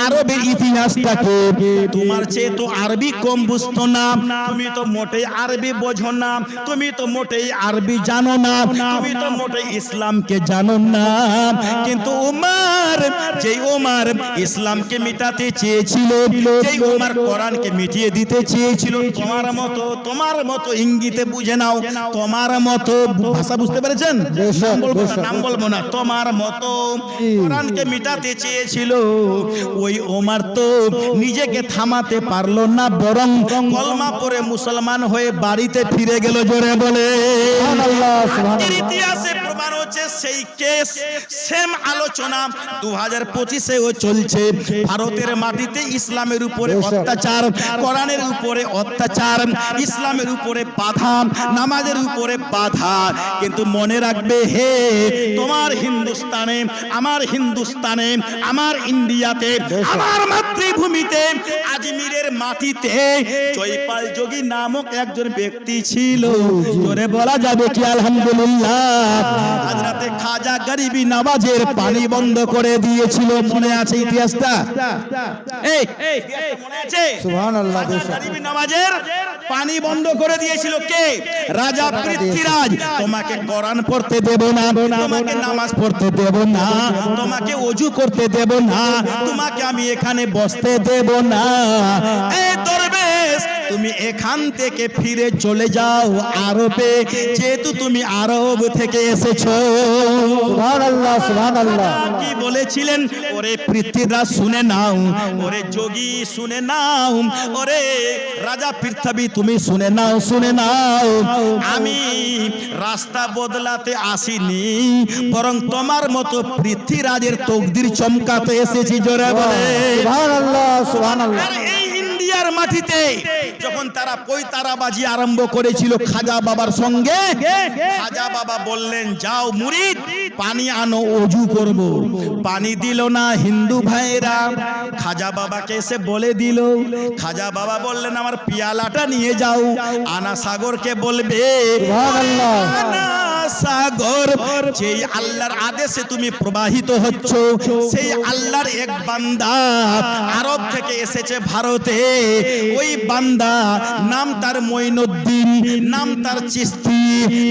আরবের ইতিহাসটাকে। তোমার চেয়ে তো আরবি কম বুঝতো না, তুমি তো মোটেই আরবি বোঝো না, তুমি তো মোটেই আরবি জানো না, তুমি তো মোটেই ইসলামকে জানো না। কিন্তু ওমর, যেই ওমর ইসলামকে মিটাতে চেয়েছিল, যেই ওমর কোরআনকে মিটিয়ে দিতে চেয়েছিল, তোমার মতো ইঙ্গিতে বুঝে নাও, তোমার মতো ভাষা বুঝতে পেরেছেন? নাম বলবো না, তোমার মতো কোরআনকে মিটাতে চেয়েছিল। ওই ওমর তো নিজেকে থামাতে পারলো না, বরং কলমা পড়ে মুসলমান হয়ে বাড়িতে ফিরে গেল। জোরে বলে সুবহানাল্লাহ, সুবহানাল্লাহ। ইতিহাসে প্রমাণ হচ্ছে সেই কেস, সেম আলোচনা 2025-এও চলছে। ভারতের মাটিতে ইসলামের উপরে অত্যাচার, কোরআনের উপরে অত্যাচার, ইসলামের উপরে বাধা, নামাজের উপরে বাধা। কিন্তু মনে রাখবে, হে তোমার হিন্দুস্তানে, আমার হিন্দুস্তানে, আমার ইন্ডিয়াতে, আমার মাতৃভূমিতে, আজমিরের মাটিতে জয়পাল যোগী নামক একজন ব্যক্তি ছিল। জোরে বলা যাবে কি আলহামদুলিল্লাহ? হযরতে খাজা গরিবি নওয়াজের পানি বন্ধ করে দিয়েছিল। মনে আছে ইতিহাসটা? এই মনে আছে? সুবহানাল্লাহ। খাজা গরিবি নওয়াজের পানি বন্ধ করে দিয়েছিল কে? রাজা পৃথ্বীরাজ। তোমাকে কোরআন পড়তে দেব না, তোমাকে নামাজ পড়তে দেব না, তোমাকে ওযু করতে দেব না, তোমাকে আমি এখানে বসতে দেব না। এই দরবেশ, তুমি এখান থেকে ফিরে চলে যাও আরবে, যেহেতু তুমি আরব থেকে এসেছো। সুবহানাল্লাহ সুবহানাল্লাহ। কি বলেছিলেন? ওরে পৃথ্বীরাজ শুনে নাও, ওরে যোগী শুনে নাও, ওরে রাজা পৃথ্বী তুমি শুনে নাও, শুনে নাও, আমি রাস্তা বদলাতে আসিনি, বরং তোমার মতো পৃথ্বীরাজের তকদির চমকাতে এসেছি। জোরে বলে সুবহানাল্লাহ সুবহানাল্লাহ। আর এই ইন্ডিয়ার মাটিতে যখন তারা পৈতারাবাজি আরম্ভ করেছিল খাজা বাবার সঙ্গে, খাজা বাবা বললেন যাও মুরিদ পানি আনো, অজু করব। পানি দিল না হিন্দু ভাইরা, খাজা বাবাকে এসে বলে দিল। খাজা বাবা বললেন আমার পিয়ালাটা নিয়ে যাও, আনা সাগরকে বলবে সুবহানাল্লাহ। আনা সাগর, যেই আল্লাহর আদেশে তুমি প্রবাহিত হচ্ছ, সেই আল্লাহর এক বান্দা আরব থেকে এসেছে ভারতে। ওই বান্দা নাম তার মঈনুদ্দিন, নাম তার চিশতি,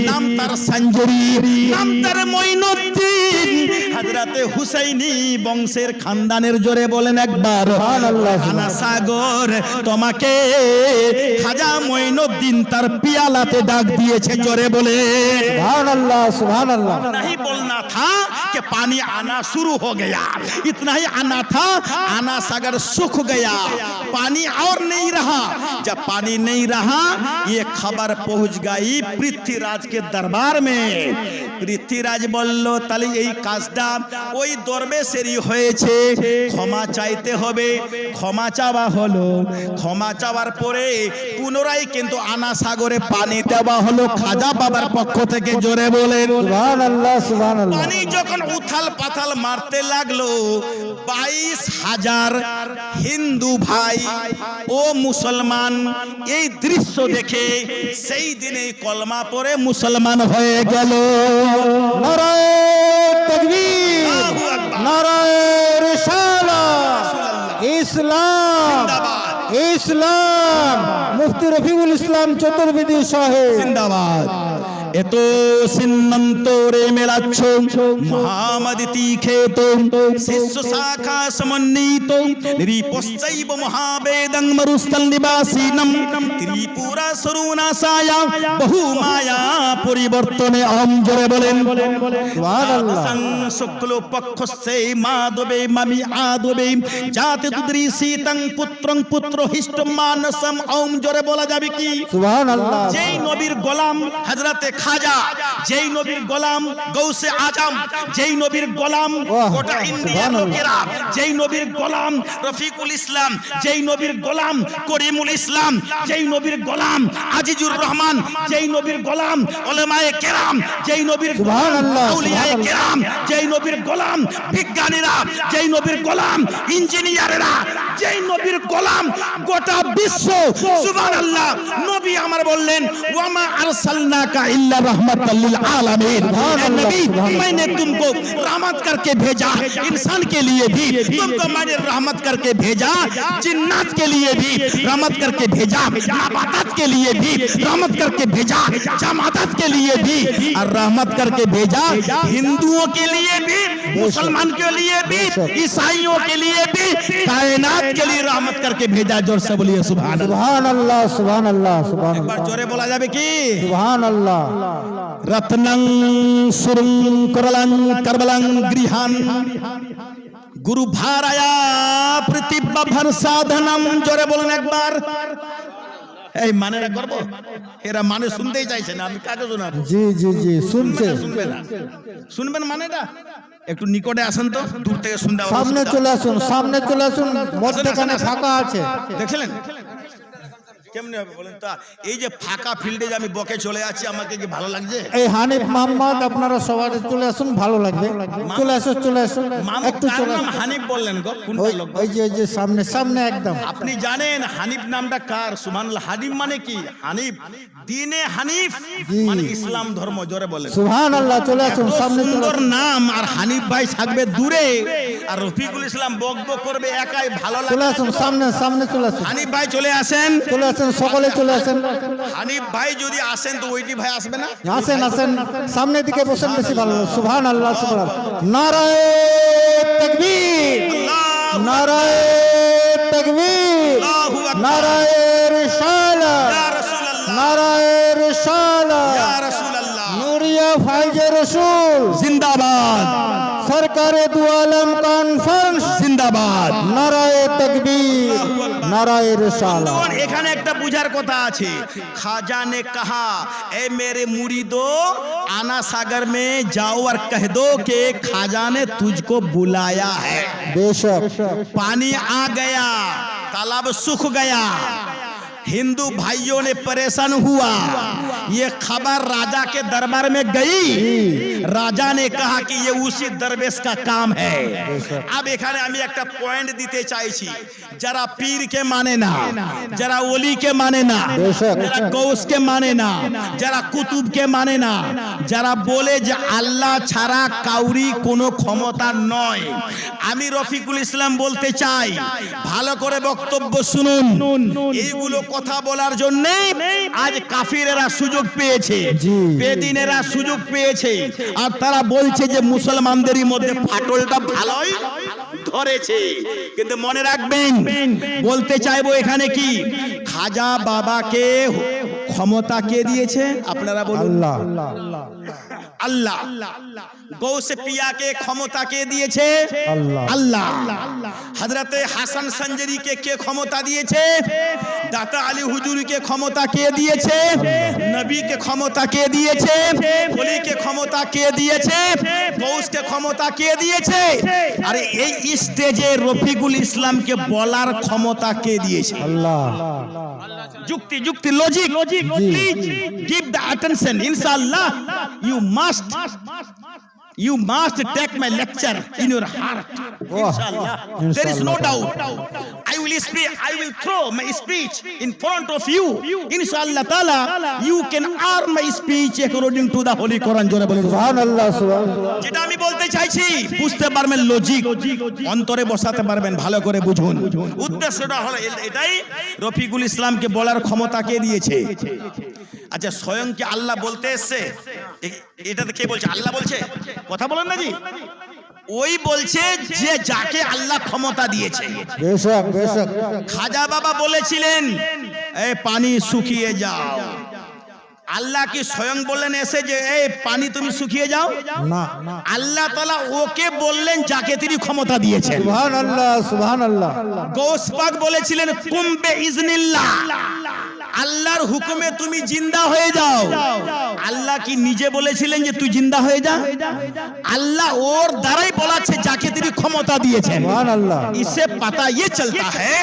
নাম তার সঞ্জরি, নাম তার মঈনুদ্দিন, হযরতে হুসাইনি বংশের খানদানের। জোরে বলেন একবার সুবহানাল্লাহ। আনা সাগর, তোমাকে খাজা মঈনুদ্দিন তার পিয়ালাতে ডাক দিয়েছে। জোরে বলে सुभान अल्लाह। नहीं बोलना था कि पानी आना शुरू हो गया, इतना ही आना था, आना सागर सूख गया, पानी और नहीं रहा। जब पानी नहीं रहा ये खबर पहुंच गई पृथ्वीराज के दरबार में। পৃথ্বীরাজ বলল তাহলে এই কাজটা ওই দরবেশেরই হয়েছে, ক্ষমা চাইতে হবে। ক্ষমা চাওয়া হলো, ক্ষমা চাওয়ার পরে পুনরায় কিন্তু আনা সাগরে পানি দেওয়া হলো খাজা বাবার পক্ষ থেকে। জোরে বলেন सुभान अल्लाह सुभान अल्लाह। পানি যখন উথাল পাথাল মারতে লাগলো, 22,000 হিন্দু ভাই ও মুসলমান এই দৃশ্য দেখে সেই দিনে কলমা পড়ে মুসলমান হয়ে গেল। नाराए तकबीर, अल्लाहु अकबर। नाराए रिसालत, इस्लाम इस्लाम। मुफ्ती रफीउल इस्लाम चतुर्वेदी साहेब জিন্দাবাদ। এত সিন্নন্তরে মেলাচ্ছ মহামদি তীখেত শিষ্য শাখা সমন্বিত নিরিপশ্চৈব মহাবেদং মরুস্থল নিবাসিনম ত্রিপুরা সরুনাসায়া বহু মায়া পরিবর্তনে অহম। জোরে বলেন सुभान अल्लाह। শুক্ল পক্ষস্যে মাধবে মামি আদবে জাতে তুদ্রি সীতং পুত্রং পুত্র হিষ্ট মানসম ওম। জোরে বলা যাবে কি? सुभान अल्लाह। যেই নবীর গোলাম হযরতে খাজা, যেই নবীর গোলাম গৌসে আজম, যেই নবীর গোলাম বাহ, গোটা ইন্ডিয়ার সুবহানাল্লাহ। লোকেরা, যেই নবীর গোলাম রফিকুল ইসলাম, যেই নবীর গোলাম করিমুল ইসলাম, যেই নবীর গোলাম আজিজুর রহমান, যেই নবীর গোলাম উলামায়ে কেরাম, যেই নবীর সুবহানাল্লাহ, আউলিয়ায়ে সুবহানাল্লাহ। কেরাম, যেই নবীর গোলাম বিজ্ঞানীরা, যেই নবীর গোলাম ইঞ্জিনিয়াররা, যেই নবীর গোলাম গোটা বিশ্ব। সুবহানাল্লাহ। নবী আমার বললেন ওয়ামা আরসালনাকা ইল্লা रहमतल लिल आलमीन। नबी मैंने तुमको रहमत करके भेजा, इंसान के लिए भी तुमको मैंने रहमत करके भेजा, जिन्नात के लिए भी रहमत करके भेजा, नबातात के लिए भी रहमत करके भेजा, जमातात के लिए भी और रहमत करके भेजा, हिंदुओं के लिए भी, मुसलमान के लिए भी, ईसाइयों के लिए भी, कायनात के लिए रहमत करके भेजा। जोर से बोलिए सुभान अल्लाह। सुभान अल्लाह सुभान अल्लाह सुभान एक बार अल्लाह जोरे बोला जाবে কি? सुभान अल्लाह। রত্নং সুরং করলং করবলং গৃহান গুরু ভারায়া প্রতিব্যভর সাধনম। জোরে বলুন একবার। এই মানেটা করব, এরা মানে শুনতেই চাইছে না, আমি কাকে শোনাবো? जी जी जी सुनते শুনবে না, শুনবেন মানেটা? একটু নিকটে আসেন তো, দূর থেকে শুনতে আবার सामने অসুবিধা। चले আসুন, সামনে চলে আসুন, মধ্যখানে ফাঁকা আছে। দেখলেন কেমনে হবে বলেন তো? এই যে ফাঁকা ফিল্ডে যে আমি বকে চলে আছি, আমাকে কি ভালো লাগছে? এই হানিফ মোহাম্মদ আপনারা সবাই চলে আসুন, ভালো লাগবে। চলে আসুন চলে আসুন, একটু কার চলে নাম আসুন। হানিফ বললেন গো? কোনটা ওই লোক? ওই যে সামনে সামনে একদম। আপনি জানেন হানিফ নামটা কার? সুবহানাল্লাহ। হানিফ মানে কি? হানিফ দিনে হানিফ জি। মানে ইসলাম ধর্ম। জোরে বলেন। সুবহান আল্লাহ। চলে আসুন এত সামনে চলে সুন্দর আসুন। নাম, আর হানিফ ভাই থাকবে দূরে, আর রফিকুল ইসলাম বকবক করবে একাই, ভালো চলে লাগে। আসুন সামনে সামনে চলে আসুন, হানিফ ভাই চলে আসেন। চলে আসুন সকলে চলে আসেন। হানিফ ভাই যদি আসেন তো ওইটি ভাই আসবে না? আসেন আসেন, সামনের দিকে বসেন, বেশি ভালো। সুবহান আল্লাহ সুবহান আল্লাহ। নারায়ে তাকবীর, আল্লাহু নারায়ে তাকবীর, আল্লাহু আকবার। নারায়ে রিসালাত, ইয়া রাসূলুল্লাহ, নারায়ে রিসালাত, ইয়া রাসূলুল্লাহ। নূরিয়া ফাইজে রসুল জিন্দাবাদ, সরকারে দু আলম কনফারেন্স জিন্দাবাদ। নারায়ে তকবীর নারায়ে রিসালাত। বন্ধুগণ, এখানে একটা বুঝার কথা আছে। খাজা ने कहा ए मेरे मुरीदो आना सागर में जाओ और कह दो कि खाजा ने तुझको बुलाया है। बेशक पानी आ गया, तालाब सूख गया, हिंदू भाइयों ने परेशान हुआ। ये खबर राजा के दरबार में गई। राजा ने कहा कि ये उसी दरवेश का काम है। अब এখানে আমি একটা পয়েন্ট দিতে চাইছি, যারা পীরকে মানে না, যারা ওলিকে মানে না, যারা গৌসকে মানে না, যারা কুতুবকে মানে না, যারা বলে যে আল্লাহ ছাড়া কাউরি কোনো ক্ষমতা নয়, আমি রফিকুল ইসলাম বলতে চাই, ভালো করে বক্তব্য শুনুন। এইগুলো কথা বলার জন্য আজ কাফিরেরা সুযোগ পেয়েছে, বেদিনেরা সুযোগ পেয়েছে, আর তারা বলছে যে মুসলমানদেরই মধ্যে ফাটলটা ভালোই ধরেছে। কিন্তু মনে রাখবেন, বলতে চাইবো এখানে কি খাজা বাবাকে ক্ষমতা কে দিয়েছে? আপনারা বলুন। আল্লাহ। গৌসে পিয়াকে ক্ষমতা কে দিয়েছে? আল্লাহ। হযরতে হাসান সঞ্জরিকে কে ক্ষমতা দিয়েছে? দাতা আলী হুজুরকে ক্ষমতা কে দিয়েছে? নবীকে ক্ষমতা কে দিয়েছে? ওলিকে ক্ষমতা কে দিয়েছে? গৌসকে ক্ষমতা কে দিয়েছে? আরে এই স্টেজে রফিকুল ইসলামকে বলার ক্ষমতা কে দিয়েছে? আল্লাহ। যুক্তি logic, please give the attention. Inshallah you must take my lecture in your heart. Inshallah, there is no doubt. I will throw my speech in front of you. Inshallah taala you can earn my speech according to the holy Quran. জোরে বলুন সুবহানাল্লাহ সুবহানাল্লাহ। যেটা আমি বলতে চাইছি বুঝতে পারবেন, লজিক অন্তরে বসাতে পারবেন, ভালো করে বুঝুন। উদ্দেশ্যটা হলো এটাই, রফিকুল ইসলামকে বলার ক্ষমতা কে দিয়েছে? আচ্ছা, স্বয়ং কি আল্লাহ বলতে এসছে? এটাতে কে বলছে? আল্লাহ বলছে? কথা বলেন না জি। ওই বলছে যে যাকে আল্লাহ ক্ষমতা দিয়েছে। বেশক বেশক। খাজা বাবা বলেছিলেন এই পানি শুকিয়ে যাও। আল্লাহ কি স্বয়ং বললেন এসে যে এই পানি তুমি শুকিয়ে যাও? না। আল্লাহ তাআলা ওকে বললেন যাকে তিনি ক্ষমতা দিয়েছেন। সুবহানাল্লাহ সুবহানাল্লাহ। গৌস পাক বলেছিলেন কুম বে ইজনিল্লাহ, আল্লাহর হুকুমে তুমি জিন্দা হয়ে যাও। আল্লাহ কি নিজে বলেছিলেন যে তুই জিন্দা হয়ে যা? আল্লাহ ওর দ্বারাই বলাচ্ছে যাকে তিনি ক্ষমতা দিয়েছেন। সুবহানাল্লাহ। इससे पता ये चलता है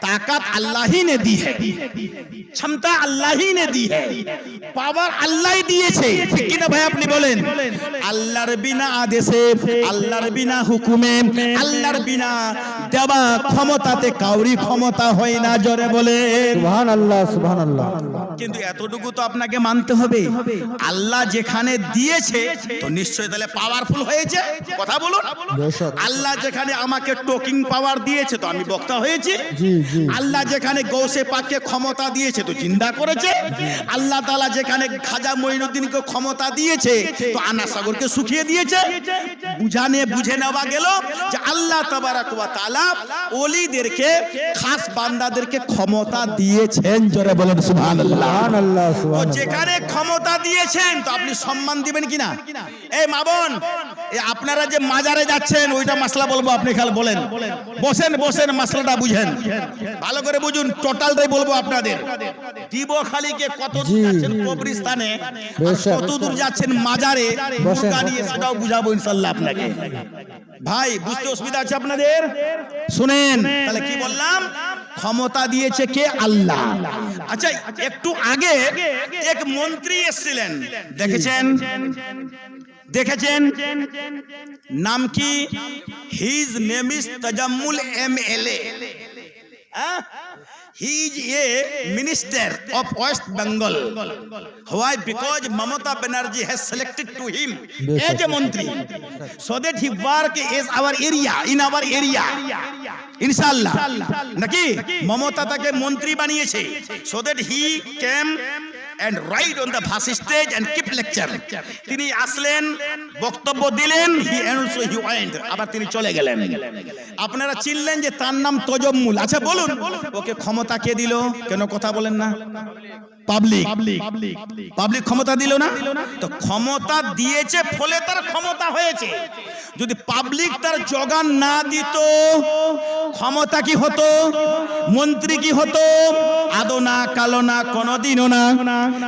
ताकत अल्लाह ही ने दी है, क्षमता अल्लाह ही ने दी है, पावर अल्लाह ही दिएছে। ঠিক কি না ভাই আপনি বলেন? আল্লাহর বিনা আদেশে, আল্লাহর বিনা হুকুমে, আল্লাহর বিনা দেওয়া ক্ষমতাতে কাউরি ক্ষমতা হয় না। জোরে বলে সুবহানাল্লাহ সুবহানাল্লাহ। কিন্তু এতটুকু তো আপনাকে মানতে হবে, আল্লাহ যেখানে দিয়েছে তো নিশ্চয়ই তাহলে পাওয়ারফুল হয়েছে। কথা বলুন। আল্লাহ যেখানে আমাকে টকিং পাওয়ার দিয়েছে তো আমি বক্তা হয়েছি। আল্লাহ যেখানে গৌসে পাককে ক্ষমতা দিয়েছে তো জিন্দা করেছে। আল্লাহ তাআলা যেখানে খাজা মঈনুদ্দিনকে ক্ষমতা দিয়েছে তো আনা সাগরকে শুকিয়ে দিয়েছে। বুঝে নেওয়া গেল যে আল্লাহ তাবারাক ওয়া তাআলা ওলিদেরকে, খাস বান্দাদেরকে ক্ষমতা দিয়েছেন। জোরে বলেন সুবহানাল্লাহ। সুবহানাল্লাহ ও সুবহানাল্লাহ। যেখানে ক্ষমতা দিয়েছেন তো আপনি সম্মান দিবেন কিনা? এই মা বোন, আপনারা যে মাজারে যাচ্ছেন ওইটা মাসলা বলবো, আপনি খালি বলেন। বসেন মাসলাটা বুঝেন, ভালো করে বুঝুন। টোটালটাই বলবো আপনাদের। দিবখালীকে কত দূর যাচ্ছেন কবরস্থানে, আর কত দূর যাচ্ছেন মাজারে, নৌকা নিয়ে সেটাও বুঝাবো ইনশাআল্লাহ আপনাকে। ভাই বুঝতে অসুবিধা আছে আপনাদের? শুনেন তাহলে কি বললাম, ক্ষমতা দিয়েছে কে? আল্লাহ। আচ্ছা, একটু আগে এক মন্ত্রী এসেছিলেন, দেখেছেন নাম কি? His name is Tajammul MLA। He is a minister of West Bengal. Why? Because Mamata Banerjee has selected to him as a Mantri, so that he work is our area, in our area. Inshallah. Naki Mamata take Mantri baniyece, so that he came and ride on the verse stage and keep lecture. তিনি আসলেন, বক্তব্য দিলেন, he went, আবার তিনি চলে গেলেন। আপনারা চিনলেন যে তার নাম তজম্মুল। আচ্ছা বলুন, ওকে ক্ষমতা কে দিল? কেন কথা বলেন না? পাবলিক ক্ষমতা দিল না? তো ক্ষমতা দিয়েছে ফলে তার ক্ষমতা হয়েছে। যদি পাবলিক তার জোগান না দিত, ক্ষমতা কি হতো? মন্ত্রী কি হতো? আদো না, কালো না, কোনোদিনও না।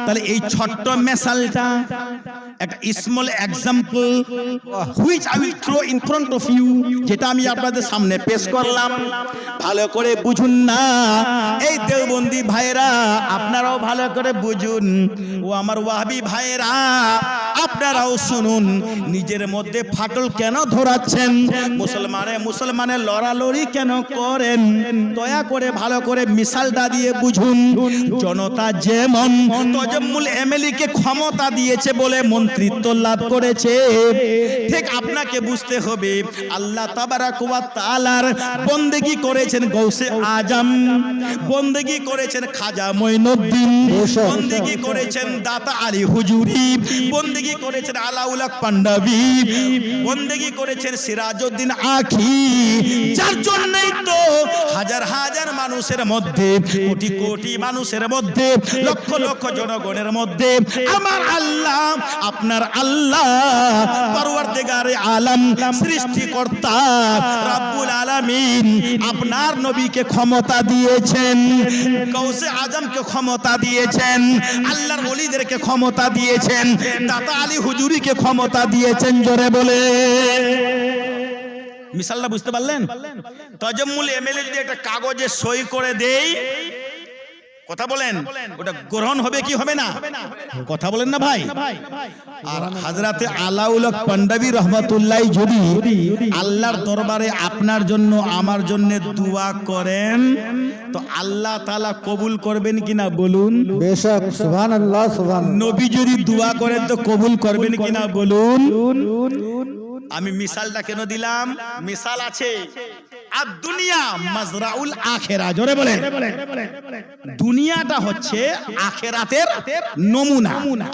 তাহলে এই ছোট্ট মেসালটা একটা small example which I will throw in front of you, যেটা আমি আপনাদের সামনে পেশ করলাম। ভালো করে বুঝুন না এই দেওবন্দি ভাইরা, আপনারাও ভালো করে বুঝুন। ও আমার ওয়াহাবি ভাইরা, আপনারাও শুনুন। নিজের মধ্যে ফাটল কেন ধরাচ্ছেন? মুসলমানের লড়ালড়ি কেন করেন? দয়া করে ভালো করে মিসালটা দিয়ে বুঝুন। জনতা যেমন তজম্মুল এমএলএ কে ক্ষমতা দিয়েছে বলে মন্ত্রিত্ব লাভ করেছে, ঠিক আপনাকে বুঝতে হবে আল্লাহ তাবারাক ওয়া তাআলার বন্দেগী করেছেন গৌসে আজম, বন্দেগী করেছেন খাজা মঈনুদ্দিন, বন্দেগী করেছেন দাতা আলী হুজুরি, বন্দেগী করেছেন আলাউল হক পাঞ্জাবি, বন্দেগী করেছেন সিরাজউদ্দিন আখি। যার জন্যই তো হাজার হাজার মানুষের মধ্যে, কোটি কোটি মানুষের মধ্যে, লক্ষ লক্ষ জনগণের মধ্যে আমার আল্লাহ, আপনার আল্লাহ পরওয়ারদিগারে আলম, সৃষ্টিকর্তা রব্বুল আলামিন আপনার নবীকে ক্ষমতা দিয়েছেন, গৌসে আজমকে ক্ষমতা দিয়েছেন, আল্লাহর ওলিদেরকে ক্ষমতা দিয়েছেন, দাতা আলী হুজুরিকে ক্ষমতা দিয়েছেন। জোরে বলে মিসালটা বুঝতে পারলেন? তজম্মুল এমএলএ যদি একটা কাগজে সই করে দেই, কথা বলেন, ওটা গ্রহণ হবে কি হবে না? কথা বলেন না ভাই। আর হযরতে আলাউল হক পাঞ্জাবি রহমাতুল্লাহ যদি আল্লাহর দরবারে আপনার জন্য আমার জন্য দোয়া করেন, তো আল্লাহ তাআলা কবুল করবেন কিনা বলুন? বেশক, সুবহানাল্লাহ, সুবহানাল্লাহ। নবী যদি দোয়া করেন তো কবুল করবেন কিনা বলুন? আমি মিসালটা কেন দিলাম? মিসাল আছে আর দুনিয়া মাজরাউল আখিরা। জোরে বলেন, দুনিয়াটা হচ্ছে আখিরাতের নমুনা,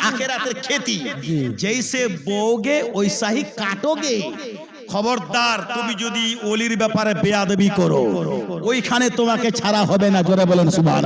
আখিরাতের খেতি। জৈসে বোগে ওইসা হি কাটোগে। খবরদার, তুমি যদি ওলির ব্যাপারে বেয়াদবি করো, ওইখানে তোমাকে ছাড়া হবে না। জোরে বলেন সুবহানাল্লাহ।